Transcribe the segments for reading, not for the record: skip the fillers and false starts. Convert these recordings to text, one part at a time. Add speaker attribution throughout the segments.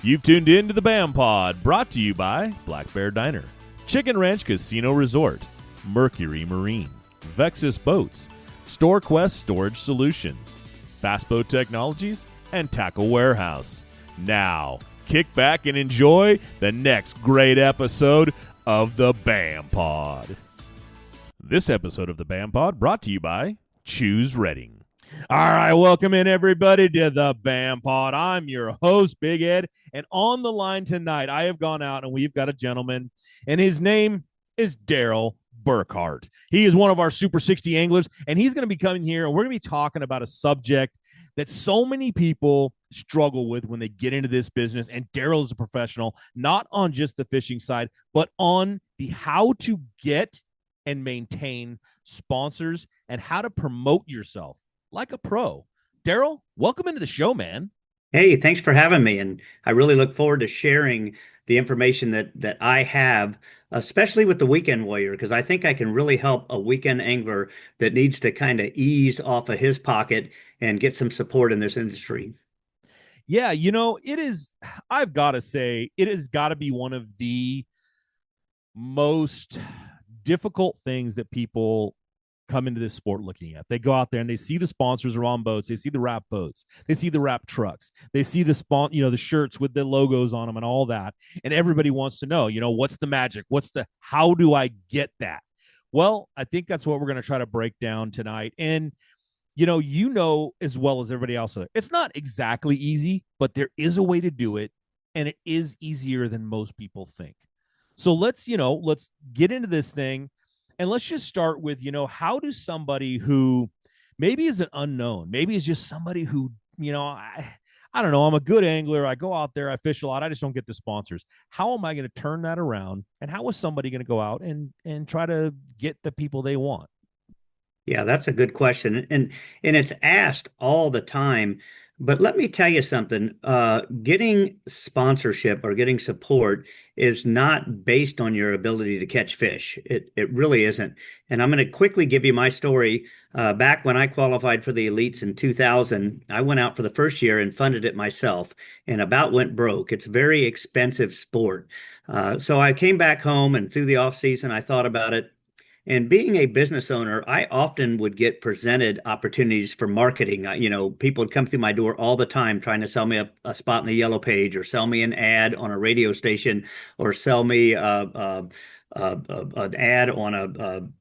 Speaker 1: You've tuned in to the BAM Pod, brought to you by Black Bear Diner, Chicken Ranch Casino Resort, Mercury Marine, Vexus Boats, StoreQuest Storage Solutions, Bass Boat Technologies, and Tackle Warehouse. Now, kick back and enjoy the next great episode of the BAM Pod. This episode of the BAM Pod brought to you by Choose Redding. All right, welcome in everybody to the BAM Pod. I'm your host, Big Ed, and on the line tonight, I have gone out and we've got a gentleman, and his name is Darryl Burkhart. He is one of our Super 60 anglers, and he's going to be coming here, and we're going to be talking about a subject that so many people struggle with when they get into this business. And Darryl is a professional, not on just the fishing side, but on the how to get and maintain sponsors and how to promote yourself like a pro. Darryl, welcome into the show, man.
Speaker 2: Hey, thanks for having me. And I really look forward to sharing the information that I have, especially with the weekend warrior, because I think I can really help a weekend angler that needs to kind of ease off of his pocket and get some support in this industry.
Speaker 1: Yeah, you know, I've got to say, it has got to be one of the most difficult things that people come into this sport looking at. They go out there and they see the sponsors are on boats. They see the wrap boats. They see the wrap trucks. They see the shirts with the logos on them and all that. And everybody wants to know, what's the magic? How do I get that? Well, I think that's what we're going to try to break down tonight. And, as well as everybody else, it's not exactly easy, but there is a way to do it. And it is easier than most people think. So let's get into this thing. And let's just start with, how does somebody who maybe is an unknown, maybe is just somebody who, I don't know, I'm a good angler. I go out there, I fish a lot. I just don't get the sponsors. How am I going to turn that around? And how is somebody going to go out and try to get the people they want?
Speaker 2: Yeah, that's a good question. And it's asked all the time. But let me tell you something. Getting sponsorship or getting support is not based on your ability to catch fish. It really isn't. And I'm going to quickly give you my story. Back when I qualified for the elites in 2000, I went out for the first year and funded it myself and about went broke. It's a very expensive sport. So I came back home, and through the off season, I thought about it. And being a business owner, I often would get presented opportunities for marketing. People would come through my door all the time trying to sell me a spot in the yellow page, or sell me an ad on a radio station, or sell me an ad on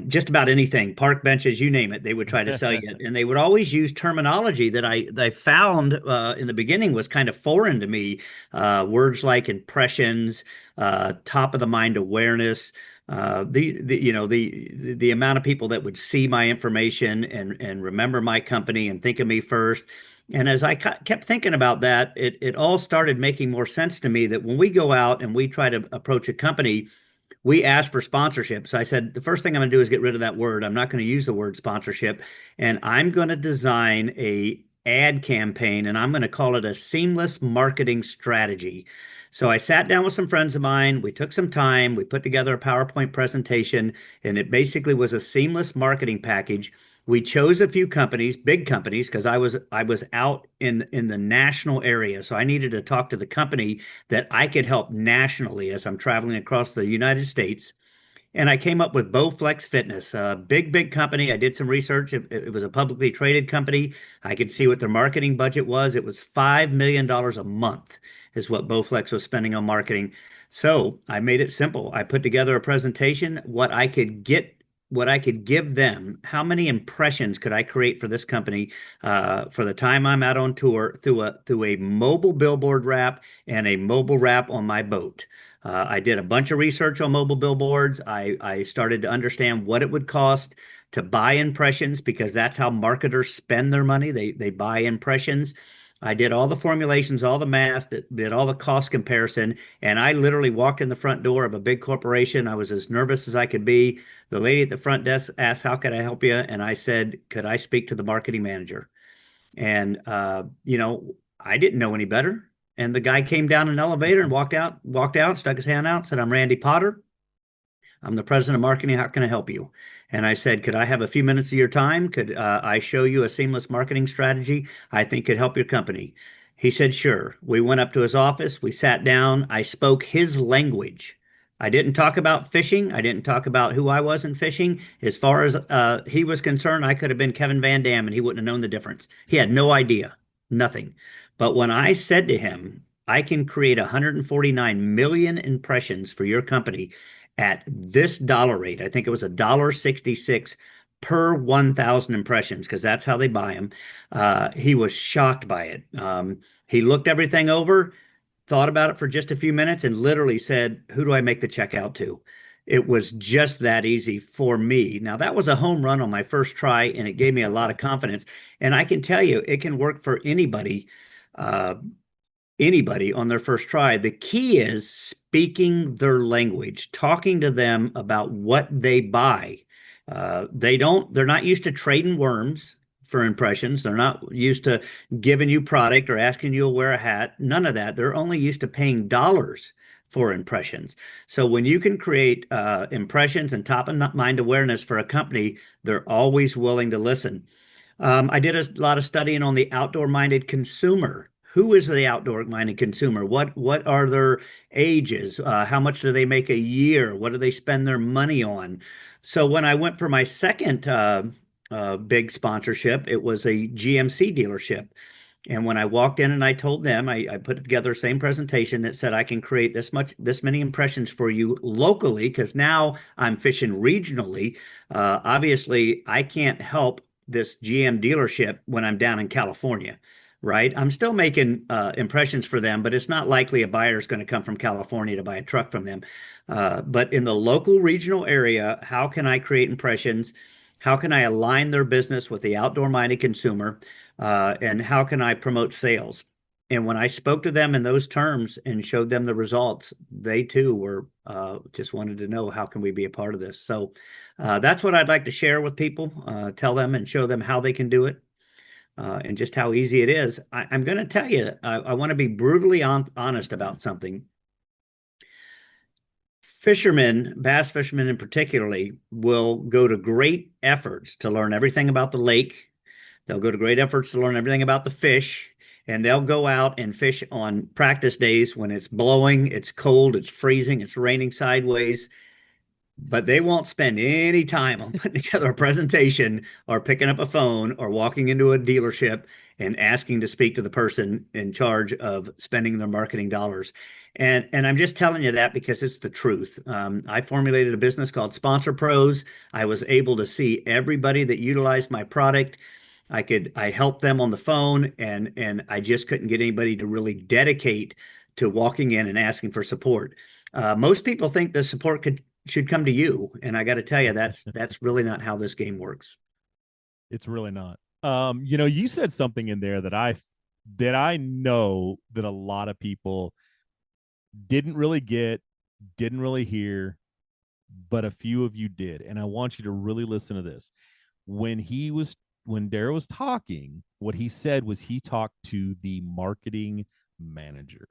Speaker 2: just about anything, park benches, you name it. They would try to sell you, and they would always use terminology that I found in the beginning was kind of foreign to me. Words like impressions, top of the mind awareness. The amount of people that would see my information and remember my company and think of me first. And as I kept thinking about that, it all started making more sense to me that when we go out and we try to approach a company, we ask for sponsorship. So I said, the first thing I'm going to do is get rid of that word. I'm not going to use the word sponsorship, and I'm going to design a ad campaign, and I'm going to call it a seamless marketing strategy. So I sat down with some friends of mine. We took some time. We put together a PowerPoint presentation, and it basically was a seamless marketing package. We chose a few companies, big companies, because I was out in the national area. So I needed to talk to the company that I could help nationally as I'm traveling across the United States. And I came up with Bowflex Fitness, a big company. I did some research. It was a publicly traded company. I could see what their marketing budget was. It was $5 million a month is what Bowflex was spending on marketing. So I made it simple. I put together a presentation, what I could give them, how many impressions could I create for this company for the time I'm out on tour through a mobile billboard wrap and a mobile wrap on my boat. I did a bunch of research on mobile billboards. I started to understand what it would cost to buy impressions, because that's how marketers spend their money. They buy impressions. I did all the formulations, all the math, did all the cost comparison, and I literally walked in the front door of a big corporation. I was as nervous as I could be. The lady at the front desk asked, "How can I help you?" And I said, "Could I speak to the marketing manager?" And I didn't know any better. And the guy came down an elevator and walked out, stuck his hand out, said, "I'm Randy Potter. I'm the president of marketing. How can I help you?" And I said, "Could I have a few minutes of your time? Could I show you a seamless marketing strategy I think could help your company?" He said, sure. We went up to his office. We sat down. I spoke his language. I didn't talk about fishing. I didn't talk about who I was in fishing. As far as he was concerned, I could have been Kevin Van Dam and he wouldn't have known the difference. He had no idea, nothing. But when I said to him, I can create 149 million impressions for your company at this dollar rate. I think it was a dollar 66 per 1,000 impressions because that's how they buy them. He was shocked by it. He looked everything over, thought about it for just a few minutes, and literally said, who do I make the check out to? It was just that easy for me. Now, that was a home run on my first try, and it gave me a lot of confidence. And I can tell you, it can work for uh, anybody on their first try. The key is speaking their language, talking to them about what they buy. They're not used to trading worms for impressions. They're not used to giving you product or asking you to wear a hat. None of that. They're only used to paying dollars for impressions. So when you can create impressions and top of mind awareness for a company, they're always willing to listen. I did a lot of studying on the outdoor-minded consumer. Who is the outdoor-minded consumer? What are their ages? How much do they make a year? What do they spend their money on? So when I went for my second big sponsorship, it was a GMC dealership. And when I walked in and I told them, I put together the same presentation that said I can create this many impressions for you locally, because now I'm fishing regionally. Obviously, I can't help this GM dealership when I'm down in California, right? I'm still making impressions for them, but it's not likely a buyer is going to come from California to buy a truck from them. But in the local regional area, how can I create impressions? How can I align their business with the outdoor minded consumer? And how can I promote sales? And when I spoke to them in those terms and showed them the results, they too were just wanted to know how can we be a part of this. So that's what I'd like to share with people, tell them and show them how they can do it, and just how easy it is. I'm going to tell you, I want to be brutally honest about something. Fishermen, bass fishermen in particularly, will go to great efforts to learn everything about the lake. They'll go to great efforts to learn everything about the fish, and they'll go out and fish on practice days when it's blowing, it's cold, it's freezing, it's raining sideways, but they won't spend any time on putting together a presentation or picking up a phone or walking into a dealership and asking to speak to the person in charge of spending their marketing dollars. And I'm just telling you that because it's the truth. I formulated a business called Sponsor Pros. I was able to see everybody that utilized my product. I helped them on the phone, and I just couldn't get anybody to really dedicate to walking in and asking for support. Most people think the support should come to you, and I got to tell you, that's really not how this game works.
Speaker 1: It's really not. You said something in there that I know that a lot of people didn't really get, didn't really hear, but a few of you did. And I want you to really listen to this. When Darryl was talking, what he said was he talked to the marketing manager.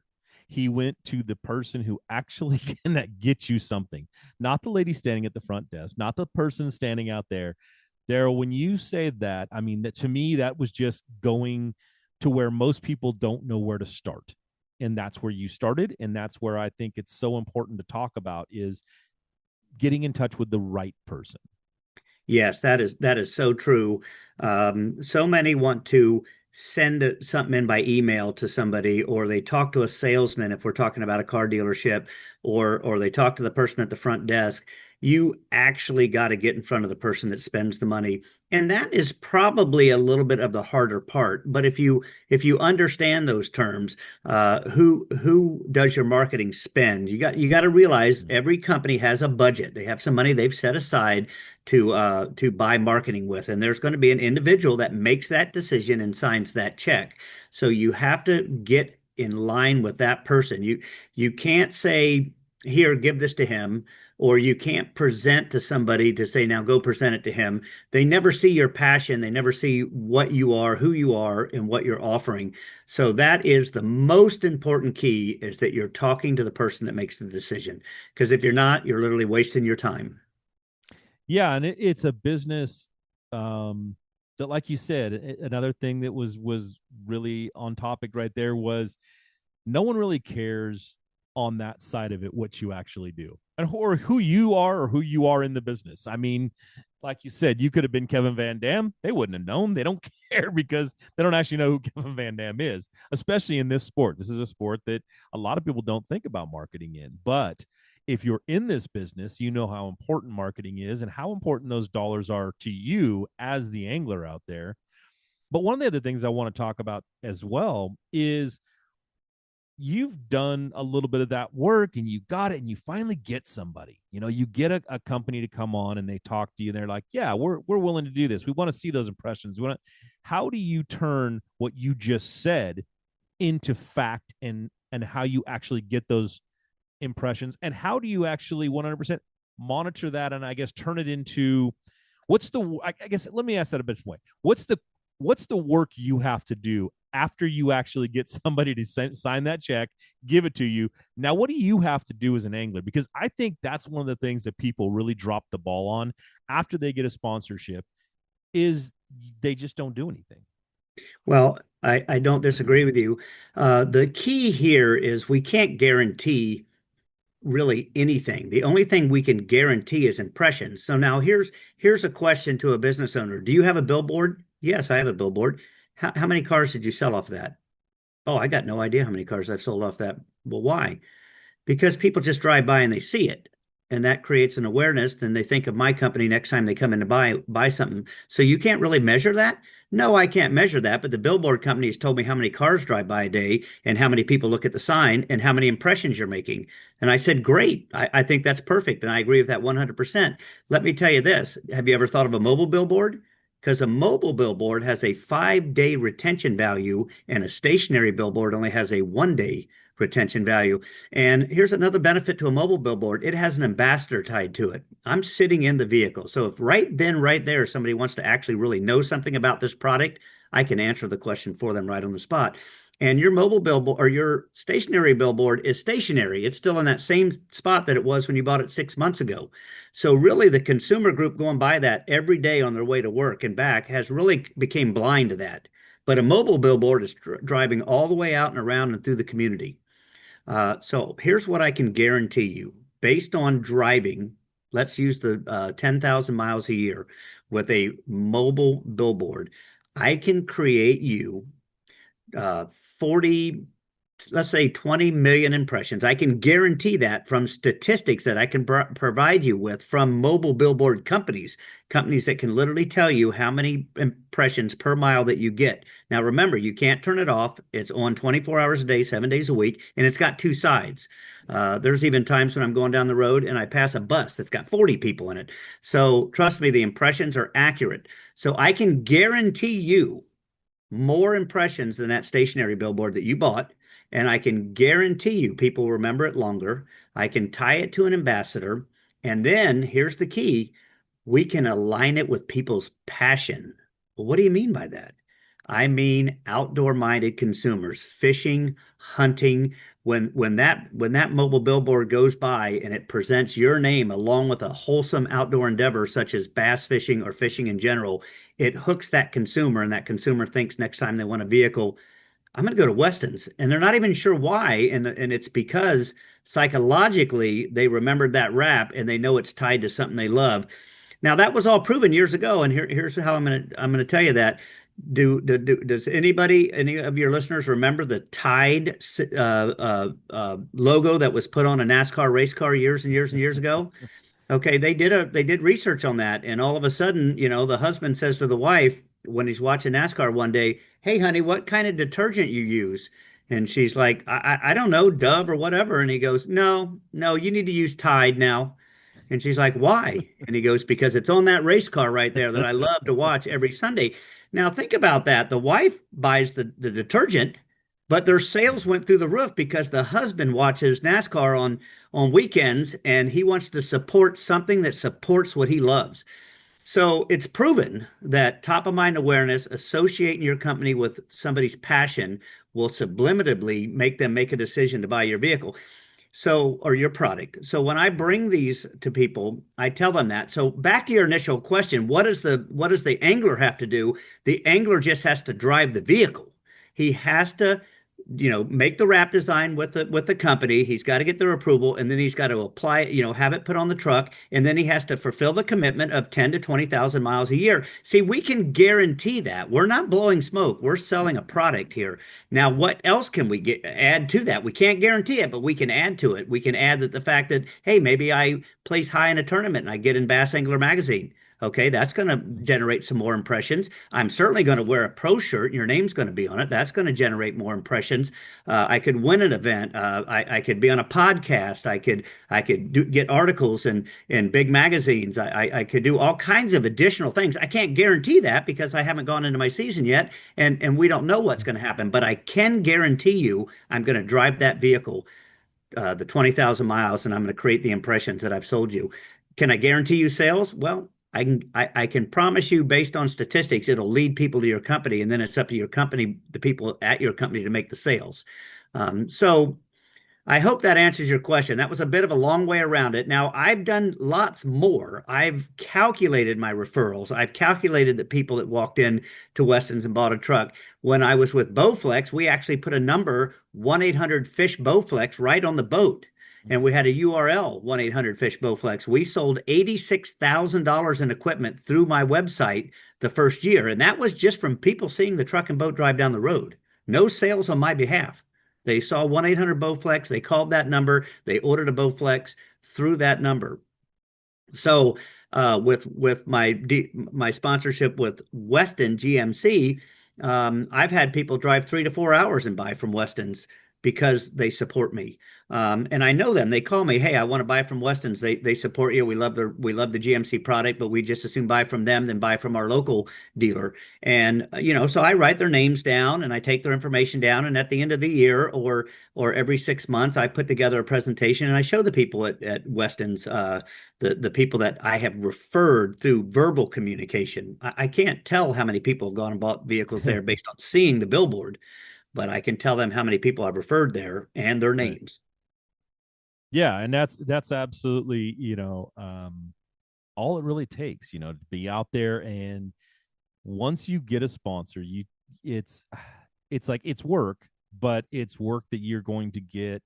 Speaker 1: He went to the person who actually can get you something, not the lady standing at the front desk, not the person standing out there. Darryl, when you say that, I mean, that to me, that was just going to where most people don't know where to start. And that's where you started. And that's where I think it's so important to talk about is getting in touch with the right person.
Speaker 2: Yes, that is so true. So many want to send something in by email to somebody, or they talk to a salesman if we're talking about a car dealership, or they talk to the person at the front desk. You actually got to get in front of the person that spends the money. And that is probably a little bit of the harder part. But if you understand those terms, who does your marketing spend? You got to realize every company has a budget. They have some money they've set aside to buy marketing with, and there's going to be an individual that makes that decision and signs that check. So you have to get in line with that person. You can't say, here, give this to him, or you can't present to somebody to say, now go present it to him. They never see your passion. They never see what you are, who you are, and what you're offering. So that is the most important key, is that you're talking to the person that makes the decision. Because if you're not, you're literally wasting your time.
Speaker 1: Yeah. And it's a business. that, like you said, another thing that was really on topic right there was no one really cares on that side of it what you actually do and or who you are or who you are in the business. I mean, like you said, you could have been Kevin Van Dam. They wouldn't have known. They don't care because they don't actually know who Kevin Van Dam is, especially in this sport. This is a sport that a lot of people don't think about marketing in. But if you're in this business, you know how important marketing is and how important those dollars are to you as the angler out there. But one of the other things I want to talk about as well is you've done a little bit of that work and you got it and you finally get somebody. You get a company to come on and they talk to you and they're like, yeah, we're willing to do this. We want to see those impressions. How do you turn what you just said into fact and how you actually get those impressions, and how do you actually 100% monitor that and I guess turn it into I guess let me ask that a bit way. What's the work you have to do after you actually get somebody to sign that check, give it to you? Now, what do you have to do as an angler? Because I think that's one of the things that people really drop the ball on after they get a sponsorship is they just don't do anything.
Speaker 2: Well, I don't disagree with you. The key here is we can't guarantee really anything. The only thing we can guarantee is impressions. So now here's a question to a business owner. Do you have a billboard? Yes, I have a billboard. How many cars did you sell off that? Oh, I got no idea how many cars I've sold off that. Well, why? Because people just drive by and they see it. And that creates an awareness. And they think of my company next time they come in to buy something. So you can't really measure that. No, I can't measure that. But the billboard company has told me how many cars drive by a day and how many people look at the sign and how many impressions you're making. And I said, great. I think that's perfect. And I agree with that 100%. Let me tell you this. Have you ever thought of a mobile billboard? Because a mobile billboard has a 5-day retention value and a stationary billboard only has a 1-day retention value. And here's another benefit to a mobile billboard. It has an ambassador tied to it. I'm sitting in the vehicle. So if right then, right there, somebody wants to actually really know something about this product, I can answer the question for them right on the spot. And your mobile billboard or your stationary billboard is stationary. It's still in that same spot that it was when you bought it 6 months ago. So really the consumer group going by that every day on their way to work and back has really became blind to that. But a mobile billboard is driving all the way out and around and through the community. So here's what I can guarantee you. Based on driving, let's use the 10,000 miles a year with a mobile billboard, I can create you 40, let's say 20 million impressions. I can guarantee that from statistics that I can provide you with from mobile billboard companies that can literally tell you how many impressions per mile that you get. Now, remember, you can't turn it off. It's on 24 hours a day, 7 days a week, and it's got two sides. There's even times when I'm going down the road and I pass a bus that's got 40 people in it. So trust me, the impressions are accurate. So I can guarantee you more impressions than that stationary billboard that you bought. And I can guarantee you people remember it longer. I can tie it to an ambassador. And then here's the key. We can align it with people's passion. Well, what do you mean by that? I mean outdoor minded consumers, fishing, hunting. When that mobile billboard goes by and it presents your name along with a wholesome outdoor endeavor such as bass fishing or fishing in general, it hooks that consumer, and that consumer thinks next time they want a vehicle, I'm going to go to Weston's, and they're not even sure why, and it's because psychologically they remembered that rap and they know it's tied to something they love. Now that was all proven years ago, and here's how I'm going to tell you that. Does any of your listeners remember the Tide logo that was put on a NASCAR race car years and years and years ago? Okay, they did research on that, and all of a sudden, the husband says to the wife when he's watching NASCAR one day, "Hey, honey, what kind of detergent you use?" And she's like, "I don't know, Dove or whatever." And he goes, "No, no, you need to use Tide now." And she's like, "Why?" And he goes, "Because it's on that race car right there that I love to watch every Sunday." Now think about that. The wife buys the detergent, but their sales went through the roof because the husband watches NASCAR on weekends and he wants to support something that supports what he loves. So it's proven that top of mind awareness, associating your company with somebody's passion will subliminally make them make a decision to buy your vehicle. So, or your product. So when I bring these to people, I tell them that. So back to your initial question, what does the angler have to do? The angler just has to drive the vehicle. He has to, make the wrap design with the company. He's got to get their approval, and then he's got to apply it, have it put on the truck, and then he has to fulfill the commitment of 10 to 20,000 miles a year. See, we can guarantee that. We're not blowing smoke. We're selling a product here. Now, what else can we add to that? We can't guarantee it, but we can add to it. We can add that the fact that, hey, maybe I place high in a tournament and I get in Bass Angler Magazine. Okay, that's going to generate some more impressions. I'm certainly going to wear a pro shirt and your name's going to be on it. That's going to generate more impressions. I could win an event. I could be on a podcast. I could get articles in big magazines. I could do all kinds of additional things. I can't guarantee that because I haven't gone into my season yet, and we don't know what's going to happen. But I can guarantee you, I'm going to drive that vehicle the 20,000 miles, and I'm going to create the impressions that I've sold you. Can I guarantee you sales? Well, I can promise you based on statistics, it'll lead people to your company, and then it's up to your company, the people at your company, to make the sales. So I hope that answers your question. That was a bit of a long way around it. Now, I've done lots more. I've calculated my referrals. I've calculated the people that walked in to Weston's and bought a truck. When I was with Bowflex, we actually put a number, 1-800-FISH Bowflex, right on the boat. And we had a URL, 1-800-FISH Bowflex. We sold $86,000 in equipment through my website the first year. And that was just from people seeing the truck and boat drive down the road. No sales on my behalf. They saw 1-800 Bowflex. They called that number. They ordered a Bowflex through that number. So with my sponsorship with Weston GMC, I've had people drive 3 to 4 hours and buy from Weston's because they support me. And I know them. They call me, hey, I want to buy from Weston's. They support you. We love the GMC product, but we just as soon buy from them than buy from our local dealer. And so I write their names down and I take their information down. And at the end of the year or every 6 months, I put together a presentation and I show the people at Weston's the people that I have referred through verbal communication. I can't tell how many people have gone and bought vehicles there based on seeing the billboard, but I can tell them how many people I've referred there and their
Speaker 1: Right.
Speaker 2: names.
Speaker 1: Yeah, and that's absolutely, all it really takes, to be out there. And once you get a sponsor, it's it's like it's work, but it's work that you're going to get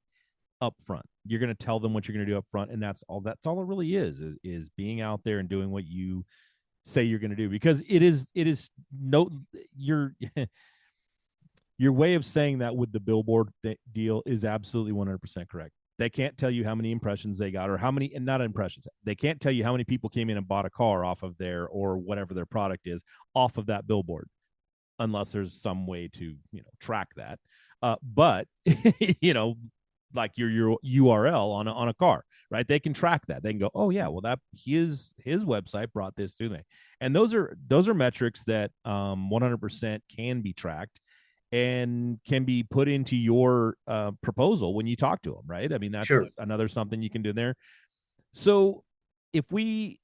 Speaker 1: up front. You're going to tell them what you're going to do up front, and that's all it really is being out there and doing what you say you're going to do, because it is no your your way of saying that with the billboard deal is absolutely 100% correct. They can't tell you how many impressions they got, or how many, and not impressions. They can't tell you how many people came in and bought a car off of there, or whatever their product is, off of that billboard, unless there's some way to, track that. But you know, like your URL on a car, right? They can track that. They can go, oh yeah, well that his website brought this to me, and those are metrics that 100% can be tracked and can be put into your proposal when you talk to them, right? I mean,
Speaker 2: Sure.
Speaker 1: that's another something you can do there. So if we,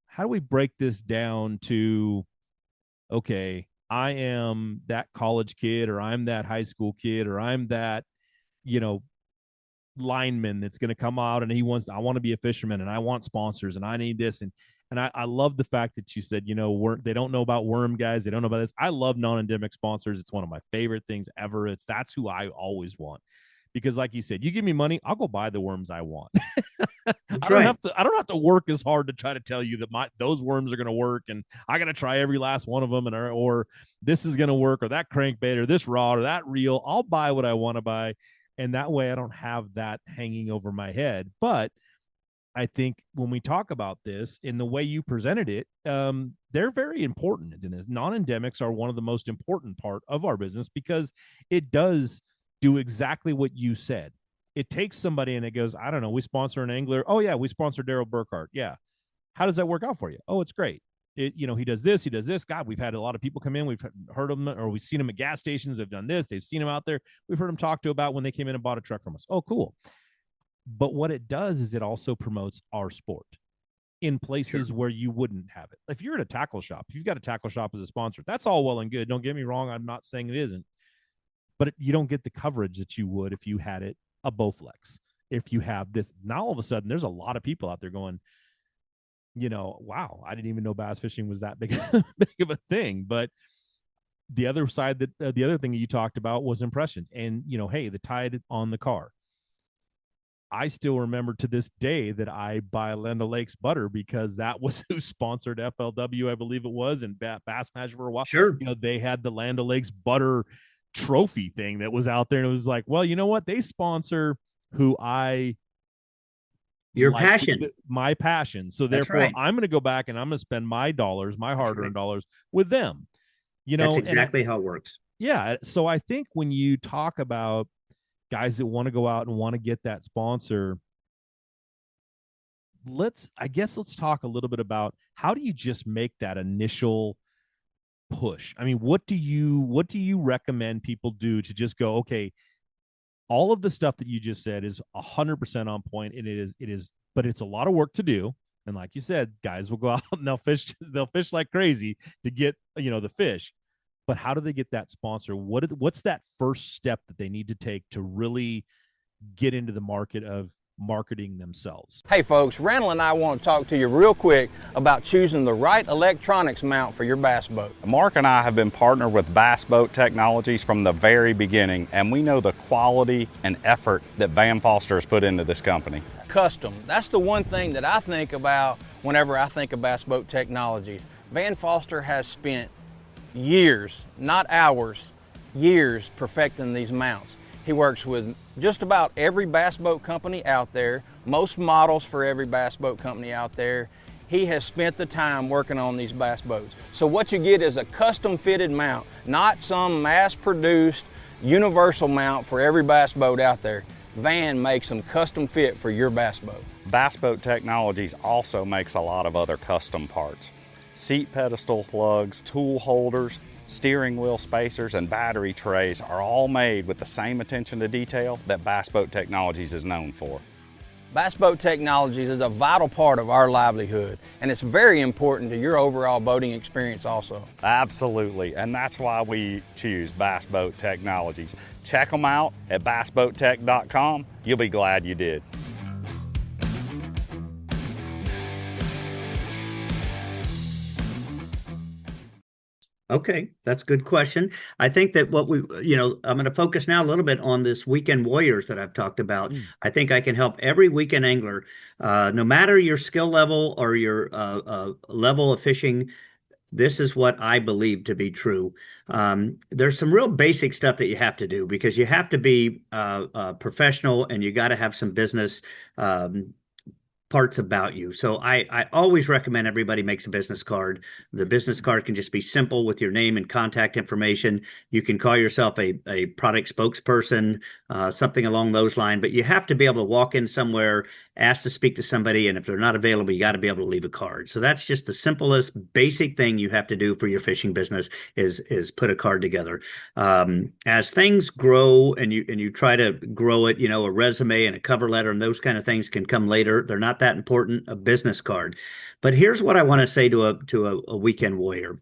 Speaker 1: how do we break this down to, okay, I am that college kid, or I'm that high school kid, or I'm that, you know, lineman that's going to come out and I want to be a fisherman and I want sponsors and I need this. And I love the fact that you said, they don't know about worm guys. They don't know about this. I love non-endemic sponsors. It's one of my favorite things ever. That's who I always want. Because like you said, you give me money, I'll go buy the worms I want.
Speaker 2: That's right.
Speaker 1: I don't have to work as hard to try to tell you that those worms are going to work, and I got to try every last one of them, or this is going to work, or that crankbait, or this rod, or that reel. I'll buy what I want to buy, and that way I don't have that hanging over my head. But I think when we talk about this in the way you presented it, they're very important in this. Non-endemics are one of the most important part of our business, because it does do exactly what you said. It takes somebody and it goes, I don't know, we sponsor an angler. Oh yeah, we sponsor Darryl Burkhart. Yeah. How does that work out for you? Oh, it's great. He does this, he does this. God, we've had a lot of people come in. We've heard of them, or we've seen them at gas stations. They've done this. They've seen them out there. We've heard them talk to about when they came in and bought a truck from us. Oh, cool. But what it does is it also promotes our sport in
Speaker 2: Sure.
Speaker 1: places where you wouldn't have it. If you're at a tackle shop, if you've got a tackle shop as a sponsor, that's all well and good. Don't get me wrong. I'm not saying it isn't, but you don't get the coverage that you would if you had it a Bowflex. If you have this, now all of a sudden there's a lot of people out there going, wow, I didn't even know bass fishing was that big, big of a thing. But the other side, that the other thing you talked about was impressions, and hey, the tide on the car. I still remember to this day that I buy Land O'Lakes butter because that was who sponsored FLW, I believe it was, and Bassmaster for a while.
Speaker 2: Sure.
Speaker 1: They had the Land O'Lakes butter trophy thing that was out there, and it was like, well, you know what? They sponsor who I
Speaker 2: Your
Speaker 1: like,
Speaker 2: passion.
Speaker 1: my passion. So
Speaker 2: That's
Speaker 1: therefore,
Speaker 2: right.
Speaker 1: I'm going to go back and I'm going to spend my dollars, my hard-earned dollars, with them.
Speaker 2: That's
Speaker 1: And
Speaker 2: exactly how it works.
Speaker 1: yeah. So I think when you talk about guys that want to go out and want to get that sponsor, let's talk a little bit about how do you just make that initial push. I mean, what do you recommend people do to just go, okay, all of the stuff that you just said is 100% on point, and it is, but it's a lot of work to do. And like you said, guys will go out and they'll fish like crazy to get, the fish. But how do they get that sponsor? What's that first step that they need to take to really get into the market of marketing themselves?
Speaker 3: Hey folks, Randall and I want to talk to you real quick about choosing the right electronics mount for your bass boat.
Speaker 4: Mark and I have been partnered with Bass Boat Technologies from the very beginning, and we know the quality and effort that Van Foster has put into this company.
Speaker 3: Custom, that's the one thing that I think about whenever I think of Bass Boat Technologies. Van Foster has spent years, not hours, years perfecting these mounts. He works with just about every bass boat company out there, most models for every bass boat company out there. He has spent the time working on these bass boats. So what you get is a custom fitted mount, not some mass produced universal mount for every bass boat out there. Van makes them custom fit for your bass boat.
Speaker 4: Bass Boat Technologies also makes a lot of other custom parts. Seat pedestal plugs, tool holders, steering wheel spacers, and battery trays are all made with the same attention to detail that Bass Boat Technologies is known for.
Speaker 3: Bass Boat Technologies is a vital part of our livelihood, and it's very important to your overall boating experience also.
Speaker 4: Absolutely, and that's why we choose Bass Boat Technologies. Check them out at bassboattech.com. You'll be glad you did.
Speaker 2: Okay, that's a good question. I think that I'm going to focus now a little bit on this weekend warriors that I've talked about. I think I can help every weekend angler, no matter your skill level or your level of fishing. This is what I believe to be true. There's some real basic stuff that you have to do because you have to be professional and you got to have some business parts about you. So I always recommend everybody makes a business card. The business card can just be simple with your name and contact information. You can call yourself a product spokesperson, something along those lines, but you have to be able to walk in somewhere, ask to speak to somebody, and if they're not available, you got to be able to leave a card. So that's just the simplest basic thing you have to do for your fishing business is put a card together. As things grow and you try to grow it, a resume and a cover letter and those kind of things can come later. They're not that important, a business card. But here's what I want to say to a weekend warrior.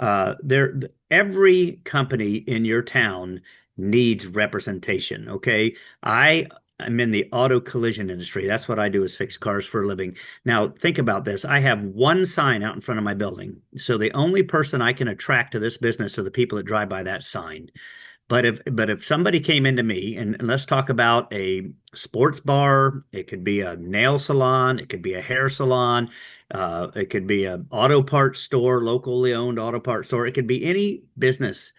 Speaker 2: Every company in your town needs representation. Okay. I'm in the auto collision industry. That's what I do is fix cars for a living. Now, think about this. I have one sign out in front of my building. So the only person I can attract to this business are the people that drive by that sign. But if somebody came into me, and let's talk about a sports bar, it could be a nail salon, it could be a hair salon, it could be an auto parts store, locally owned auto parts store, it could be any business.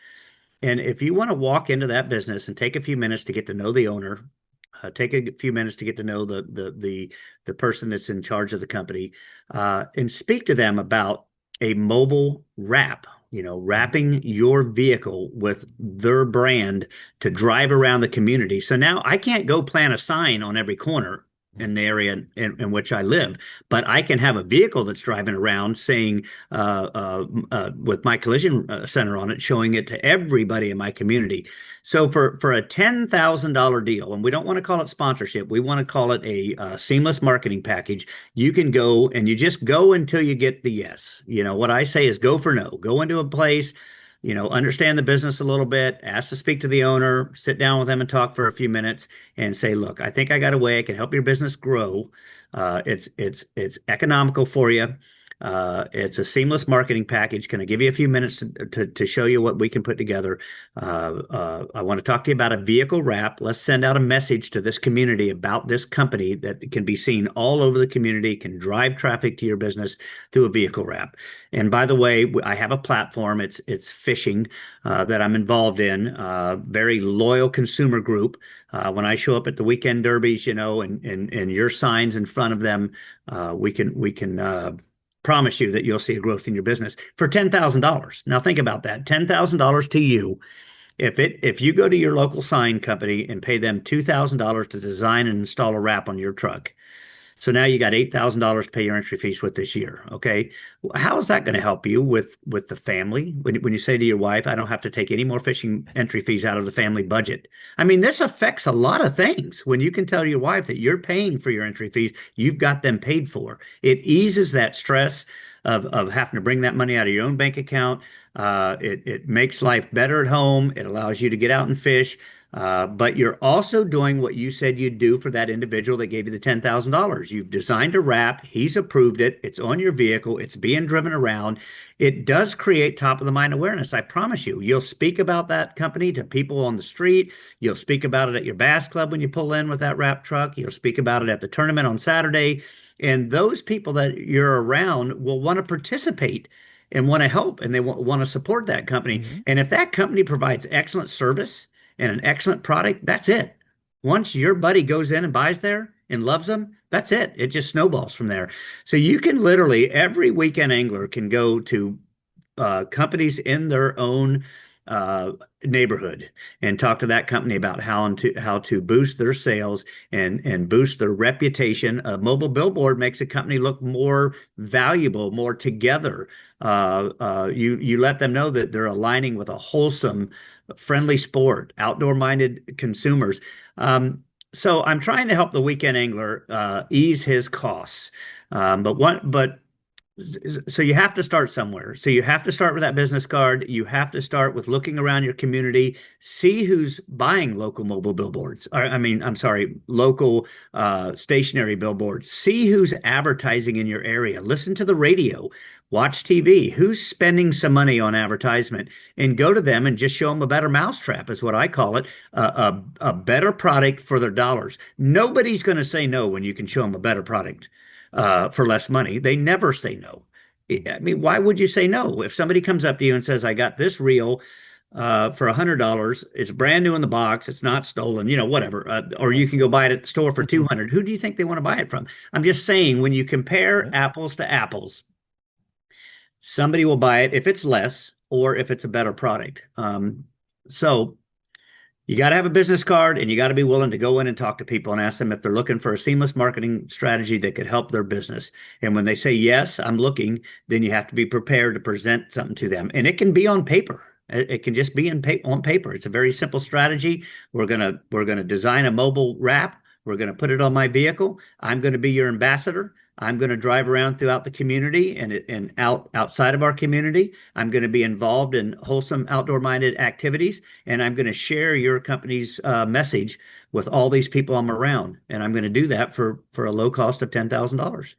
Speaker 2: And if you want to walk into that business and take a few minutes to get to know the owner, take a few minutes to get to know the person that's in charge of the company, and speak to them about a mobile wrap, wrapping your vehicle with their brand to drive around the community. So now I can't go plant a sign on every corner in the area in which I live, but I can have a vehicle that's driving around saying, with my collision center on it, showing it to everybody in my community. So for a $10,000 deal, and we don't want to call it sponsorship, we want to call it a seamless marketing package. You can go and you just go until you get the yes. What I say is go for no. Go into a place, understand the business a little bit, ask to speak to the owner, sit down with them and talk for a few minutes and say, look, I think I got a way I can help your business grow. It's economical for you. It's a seamless marketing package. Can I give you a few minutes to show you what we can put together? I want to talk to you about a vehicle wrap. Let's send out a message to this community about this company that can be seen all over the community, can drive traffic to your business through a vehicle wrap. And by the way, I have a platform. It's fishing that I'm involved in. Very loyal consumer group. When I show up at the weekend derbies, and your signs in front of them, we can promise you that you'll see a growth in your business for $10,000. Now think about that. $10,000 to you. If you go to your local sign company and pay them $2,000 to design and install a wrap on your truck. So now you got $8,000 to pay your entry fees with this year. Okay. How is that going to help you with the family? When you say to your wife, I don't have to take any more fishing entry fees out of the family budget. I mean, this affects a lot of things. When you can tell your wife that you're paying for your entry fees, you've got them paid for. It eases that stress of having to bring that money out of your own bank account. It makes life better at home. It allows you to get out and fish. But you're also doing what you said you'd do for that individual that gave you the $10,000. You've designed a wrap. He's approved it. It's on your vehicle. It's being driven around. It does create top of the mind awareness. I promise you. You'll speak about that company to people on the street. You'll speak about it at your bass club when you pull in with that wrap truck. You'll speak about it at the tournament on Saturday. And those people that you're around will want to participate and want to help, and they want to support that company. Mm-hmm. And if that company provides excellent service and an excellent product, that's it. Once your buddy goes in and buys there and loves them, that's it. It just snowballs from there. So you can literally, every weekend angler can go to companies in their own neighborhood and talk to that company about how to boost their sales and boost their reputation. A mobile billboard makes a company look more valuable, more together. You let them know that they're aligning with a wholesome, friendly sport, outdoor-minded consumers. So I'm trying to help the weekend angler ease his costs. So you have to start somewhere. So you have to start with that business card. You have to start with looking around your community, see who's buying local mobile billboards. Local stationary billboards. See who's advertising in your area. Listen to the radio. Watch TV. Who's spending some money on advertisement? And go to them and just show them a better mousetrap, is what I call it. A better product for their dollars. Nobody's going to say no when you can show them a better product for less money. They never say no. I mean, why would you say no? If somebody comes up to you and says, I got this reel for $100, it's brand new in the box, it's not stolen, whatever, or you can go buy it at the store for $200. Who do you think they want to buy it from? I'm just saying, when you compare apples to apples, somebody will buy it if it's less or if it's a better product. So you got to have a business card, and you got to be willing to go in and talk to people and ask them if they're looking for a seamless marketing strategy that could help their business. And when they say, yes, I'm looking, then you have to be prepared to present something to them. And it can be on paper. It can just be on paper. It's a very simple strategy. We're gonna design a mobile wrap. We're going to put it on my vehicle. I'm going to be your ambassador. I'm going to drive around throughout the community and outside of our community. I'm going to be involved in wholesome outdoor-minded activities, and I'm going to share your company's message with all these people I'm around. And I'm going to do that for a low cost of $10,000.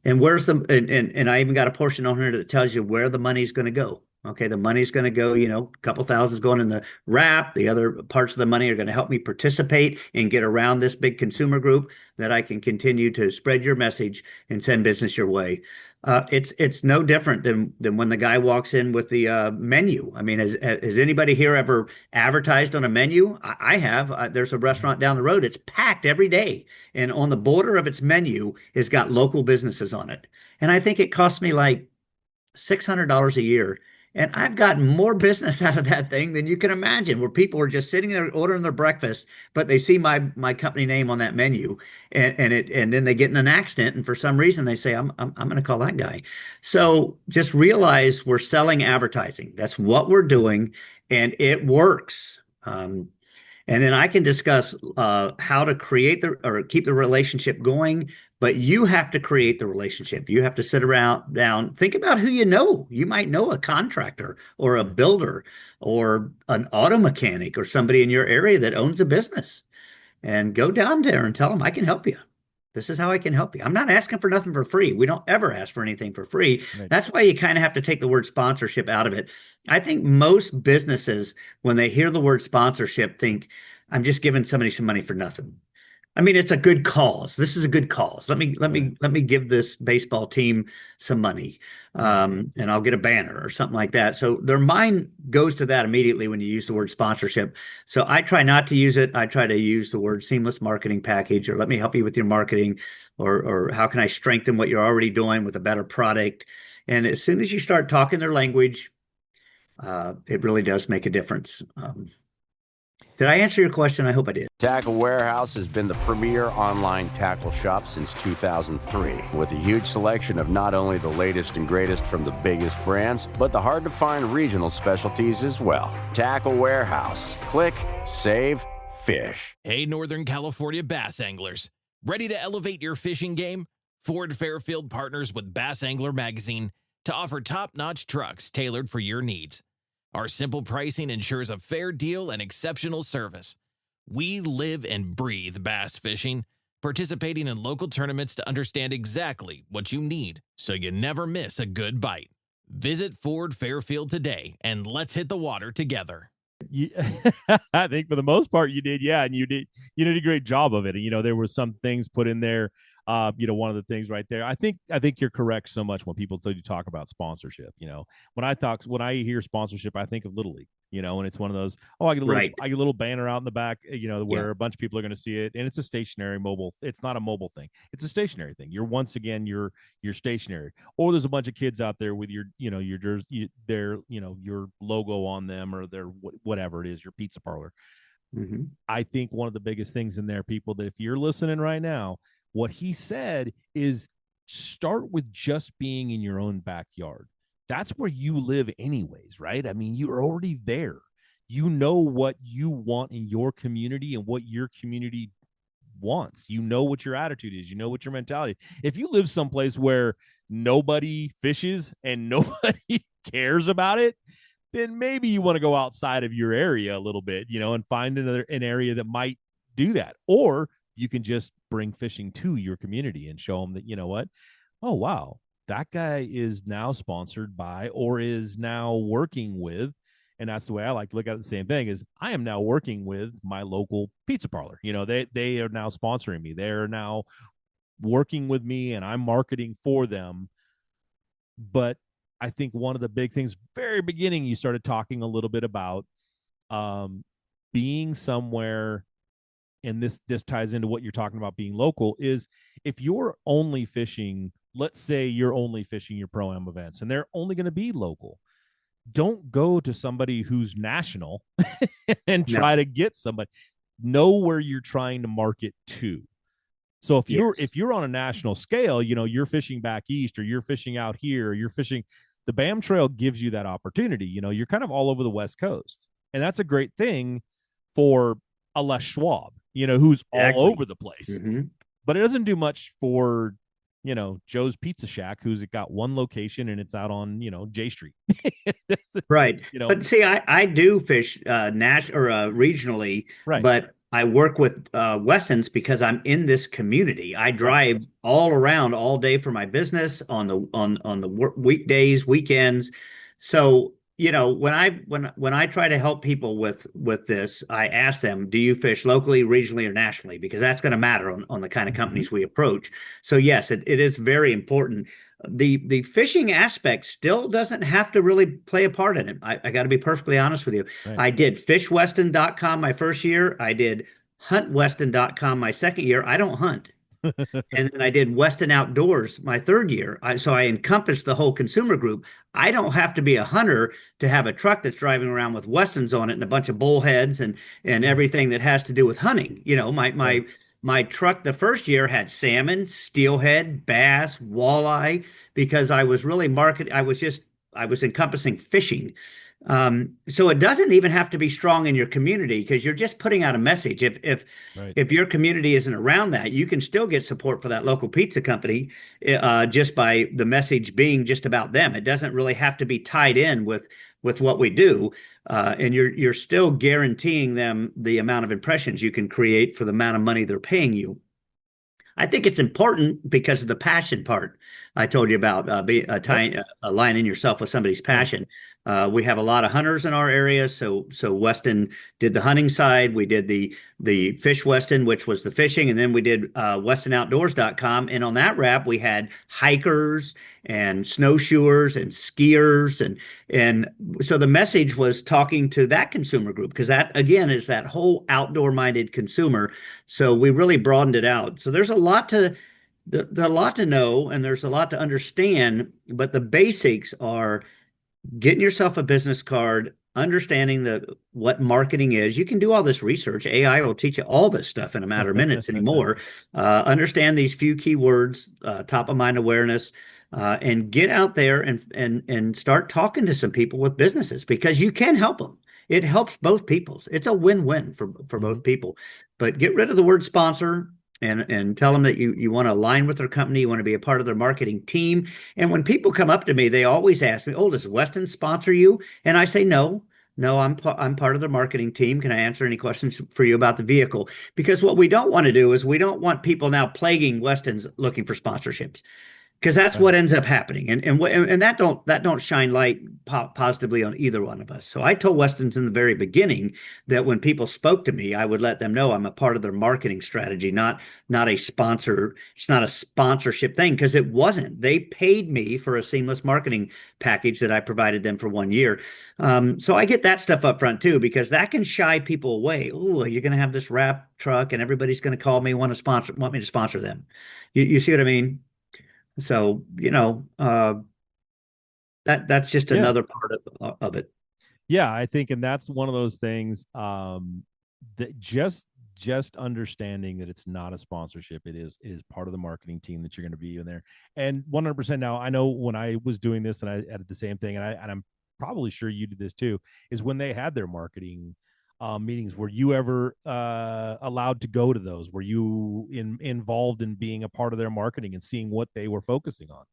Speaker 2: And and I even got a portion on here that tells you where the money's going to go. Okay, the money's going to go, a couple thousand is going in the wrap. The other parts of the money are going to help me participate and get around this big consumer group that I can continue to spread your message and send business your way. It's no different than when the guy walks in with the menu. I mean, has anybody here ever advertised on a menu? I have. There's a restaurant down the road. It's packed every day. And on the border of its menu has got local businesses on it. And I think it costs me like $600 a year. And I've gotten more business out of that thing than you can imagine, where people are just sitting there ordering their breakfast, but they see my company name on that menu, and then they get in an accident, and for some reason they say, I'm going to call that guy. So just realize we're selling advertising. That's what we're doing, and it works. And then I can discuss how to create the or keep the relationship going. But you have to create the relationship. You have to sit around down, think about who you know. You might know a contractor or a builder or an auto mechanic or somebody in your area that owns a business, and go down there and tell them, I can help you. This is how I can help you. I'm not asking for nothing for free. We don't ever ask for anything for free.
Speaker 1: Right.
Speaker 2: That's why you kind of have to take the word sponsorship out of it. I think most businesses, when they hear the word sponsorship, think, I'm just giving somebody some money for nothing. I mean, it's a good cause. This is a good cause. Let me give this baseball team some money, and I'll get a banner or something like that. So their mind goes to that immediately when you use the word sponsorship. So I try not to use it. I try to use the word seamless marketing package, or let me help you with your marketing, or how can I strengthen what you're already doing with a better product. And as soon as you start talking their language, it really does make a difference. Did I answer your question? I hope I did.
Speaker 5: Tackle Warehouse has been the premier online tackle shop since 2003, with a huge selection of not only the latest and greatest from the biggest brands, but the hard-to-find regional specialties as well. Tackle Warehouse. Click, save, fish.
Speaker 6: Hey, Northern California bass anglers. Ready to elevate your fishing game? Ford Fairfield partners with Bass Angler Magazine to offer top-notch trucks tailored for your needs. Our simple pricing ensures a fair deal and exceptional service. We live and breathe bass fishing, participating in local tournaments to understand exactly what you need so you never miss a good bite. Visit Ford Fairfield today and let's hit the water together.
Speaker 1: I think for the most part you did, yeah, and you did a great job of it. And there were some things put in there. One of the things right there, I think you're correct so much when people talk about sponsorship. When I hear sponsorship, I think of Little League. And it's one of those, I get a little banner out in the back, where a bunch of people are going to see it, and it's a stationary mobile. It's not a mobile thing. It's a stationary thing. You're stationary. Or there's a bunch of kids out there with your logo on them, or their whatever it is, your pizza parlor.
Speaker 2: Mm-hmm.
Speaker 1: I think one of the biggest things in there, people, that if you're listening right now, what he said is start with just being in your own backyard. That's where you live anyways, right? I mean, you're already there. You know what you want in your community and what your community wants. You know what your attitude is. You know what your mentality is. If you live someplace where nobody fishes and nobody cares about it, then maybe you want to go outside of your area a little bit, and find an area that might do that. Or you can just bring fishing to your community and show them that, what? Oh, wow, that guy is now sponsored by, or is now working with, and that's the way I like to look at it. The same thing is, I am now working with my local pizza parlor. They are now sponsoring me. They're now working with me, and I'm marketing for them. But I think one of the big things, very beginning, you started talking a little bit about being somewhere, and this ties into what you're talking about being local, is if you're only fishing, let's say you're only fishing your Pro-Am events and they're only going to be local, don't go to somebody who's national and try to get somebody. Know where you're trying to market to. So if you're on a national scale, you're fishing back east, or you're fishing out here, or you're fishing, the BAM Trail gives you that opportunity. You're kind of all over the West Coast, and that's a great thing for a Les Schwab, who's all over the place.
Speaker 2: Mm-hmm.
Speaker 1: But it doesn't do much for, Joe's Pizza Shack, who's got one location and it's out on, J Street.
Speaker 2: Right. But see, I do fish regionally,
Speaker 1: right.
Speaker 2: But I work with Westons because I'm in this community. I drive all around all day for my business on the weekdays, weekends. So when I try to help people with this, I ask them, do you fish locally, regionally, or nationally? Because that's going to matter on the kind of companies we approach. So yes, it is very important. The fishing aspect still doesn't have to really play a part in it. I got to be perfectly honest with you. Right. I did fishweston.com my first year. I did huntweston.com my second year. I don't hunt. And then I did Weston Outdoors my third year. So I encompassed the whole consumer group. I don't have to be a hunter to have a truck that's driving around with Westons on it and a bunch of bullheads and everything that has to do with hunting. My truck the first year had salmon, steelhead, bass, walleye, because I was really I was encompassing fishing. So it doesn't even have to be strong in your community because you're just putting out a message.
Speaker 1: Right.
Speaker 2: If your community isn't around that, you can still get support for that local pizza company just by the message being just about them. It doesn't really have to be tied in with what we do, and you're still guaranteeing them the amount of impressions you can create for the amount of money they're paying you. I think it's important because of the passion part I told you about, tying, aligning yourself with somebody's passion. We have a lot of hunters in our area, so Weston did the hunting side. We did the Fish Weston, which was the fishing, and then we did WestonOutdoors.com. And on that wrap, we had hikers and snowshoers and skiers, and so the message was talking to that consumer group because that again is that whole outdoor minded consumer. So we really broadened it out. So there's a lot to know and there's a lot to understand, but the basics are getting yourself a business card, understanding what marketing is. You can do all this research. AI will teach you all this stuff in a matter of minutes anymore. Understand these few keywords, top of mind awareness, and get out there and start talking to some people with businesses because you can help them. It helps both peoples. It's a win-win for both people. But get rid of the word sponsor and tell them that you want to align with their company, you want to be a part of their marketing team. And when people come up to me, they always ask me, "Oh, does Weston sponsor you?" And I say, "No, I'm part of their marketing team. Can I answer any questions for you about the vehicle?" Because what we don't want to do is we don't want people now plaguing Westons looking for sponsorships. Because that's what ends up happening, and that don't shine light positively on either one of us. So I told Westons in the very beginning that when people spoke to me, I would let them know I'm a part of their marketing strategy, not a sponsor. It's not a sponsorship thing because it wasn't. They paid me for a seamless marketing package that I provided them for 1 year. So I get that stuff up front too because that can shy people away. Oh, you're going to have this wrap truck, and everybody's going to call me want me to sponsor them. You see what I mean? So, that's just another part of it.
Speaker 1: Yeah, I think, and that's one of those things that just understanding that it's not a sponsorship. It is part of the marketing team that you're going to be in there. And 100% now, I know when I was doing this and I added the same thing, and I'm probably sure you did this too, is when they had their marketing meetings, were you ever allowed to go to those? Were you involved in being a part of their marketing and seeing what they were focusing on?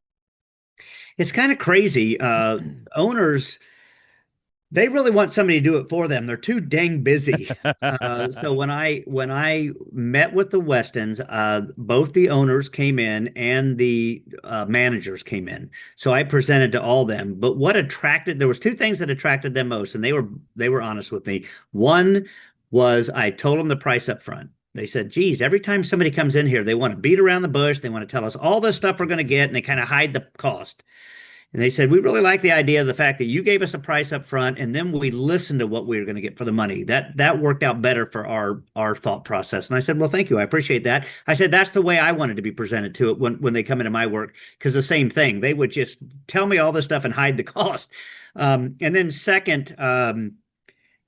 Speaker 2: It's kind of crazy. Owners, they really want somebody to do it for them. They're too dang busy. So when I met with the Westons, both the owners came in and the managers came in. So I presented to all them. But there was two things that attracted them most, and they were honest with me. One was I told them the price up front. They said, "Geez, every time somebody comes in here, they want to beat around the bush. They want to tell us all the stuff we're going to get, and they kind of hide the cost." And they said, "We really like the idea of the fact that you gave us a price up front and then we listened to what we were going to get for the money. That worked out better for our thought process." And I said, "Well, thank you. I appreciate that." I said, "That's the way I wanted to be presented to it when they come into my work." Because the same thing, they would just tell me all this stuff and hide the cost. And then second,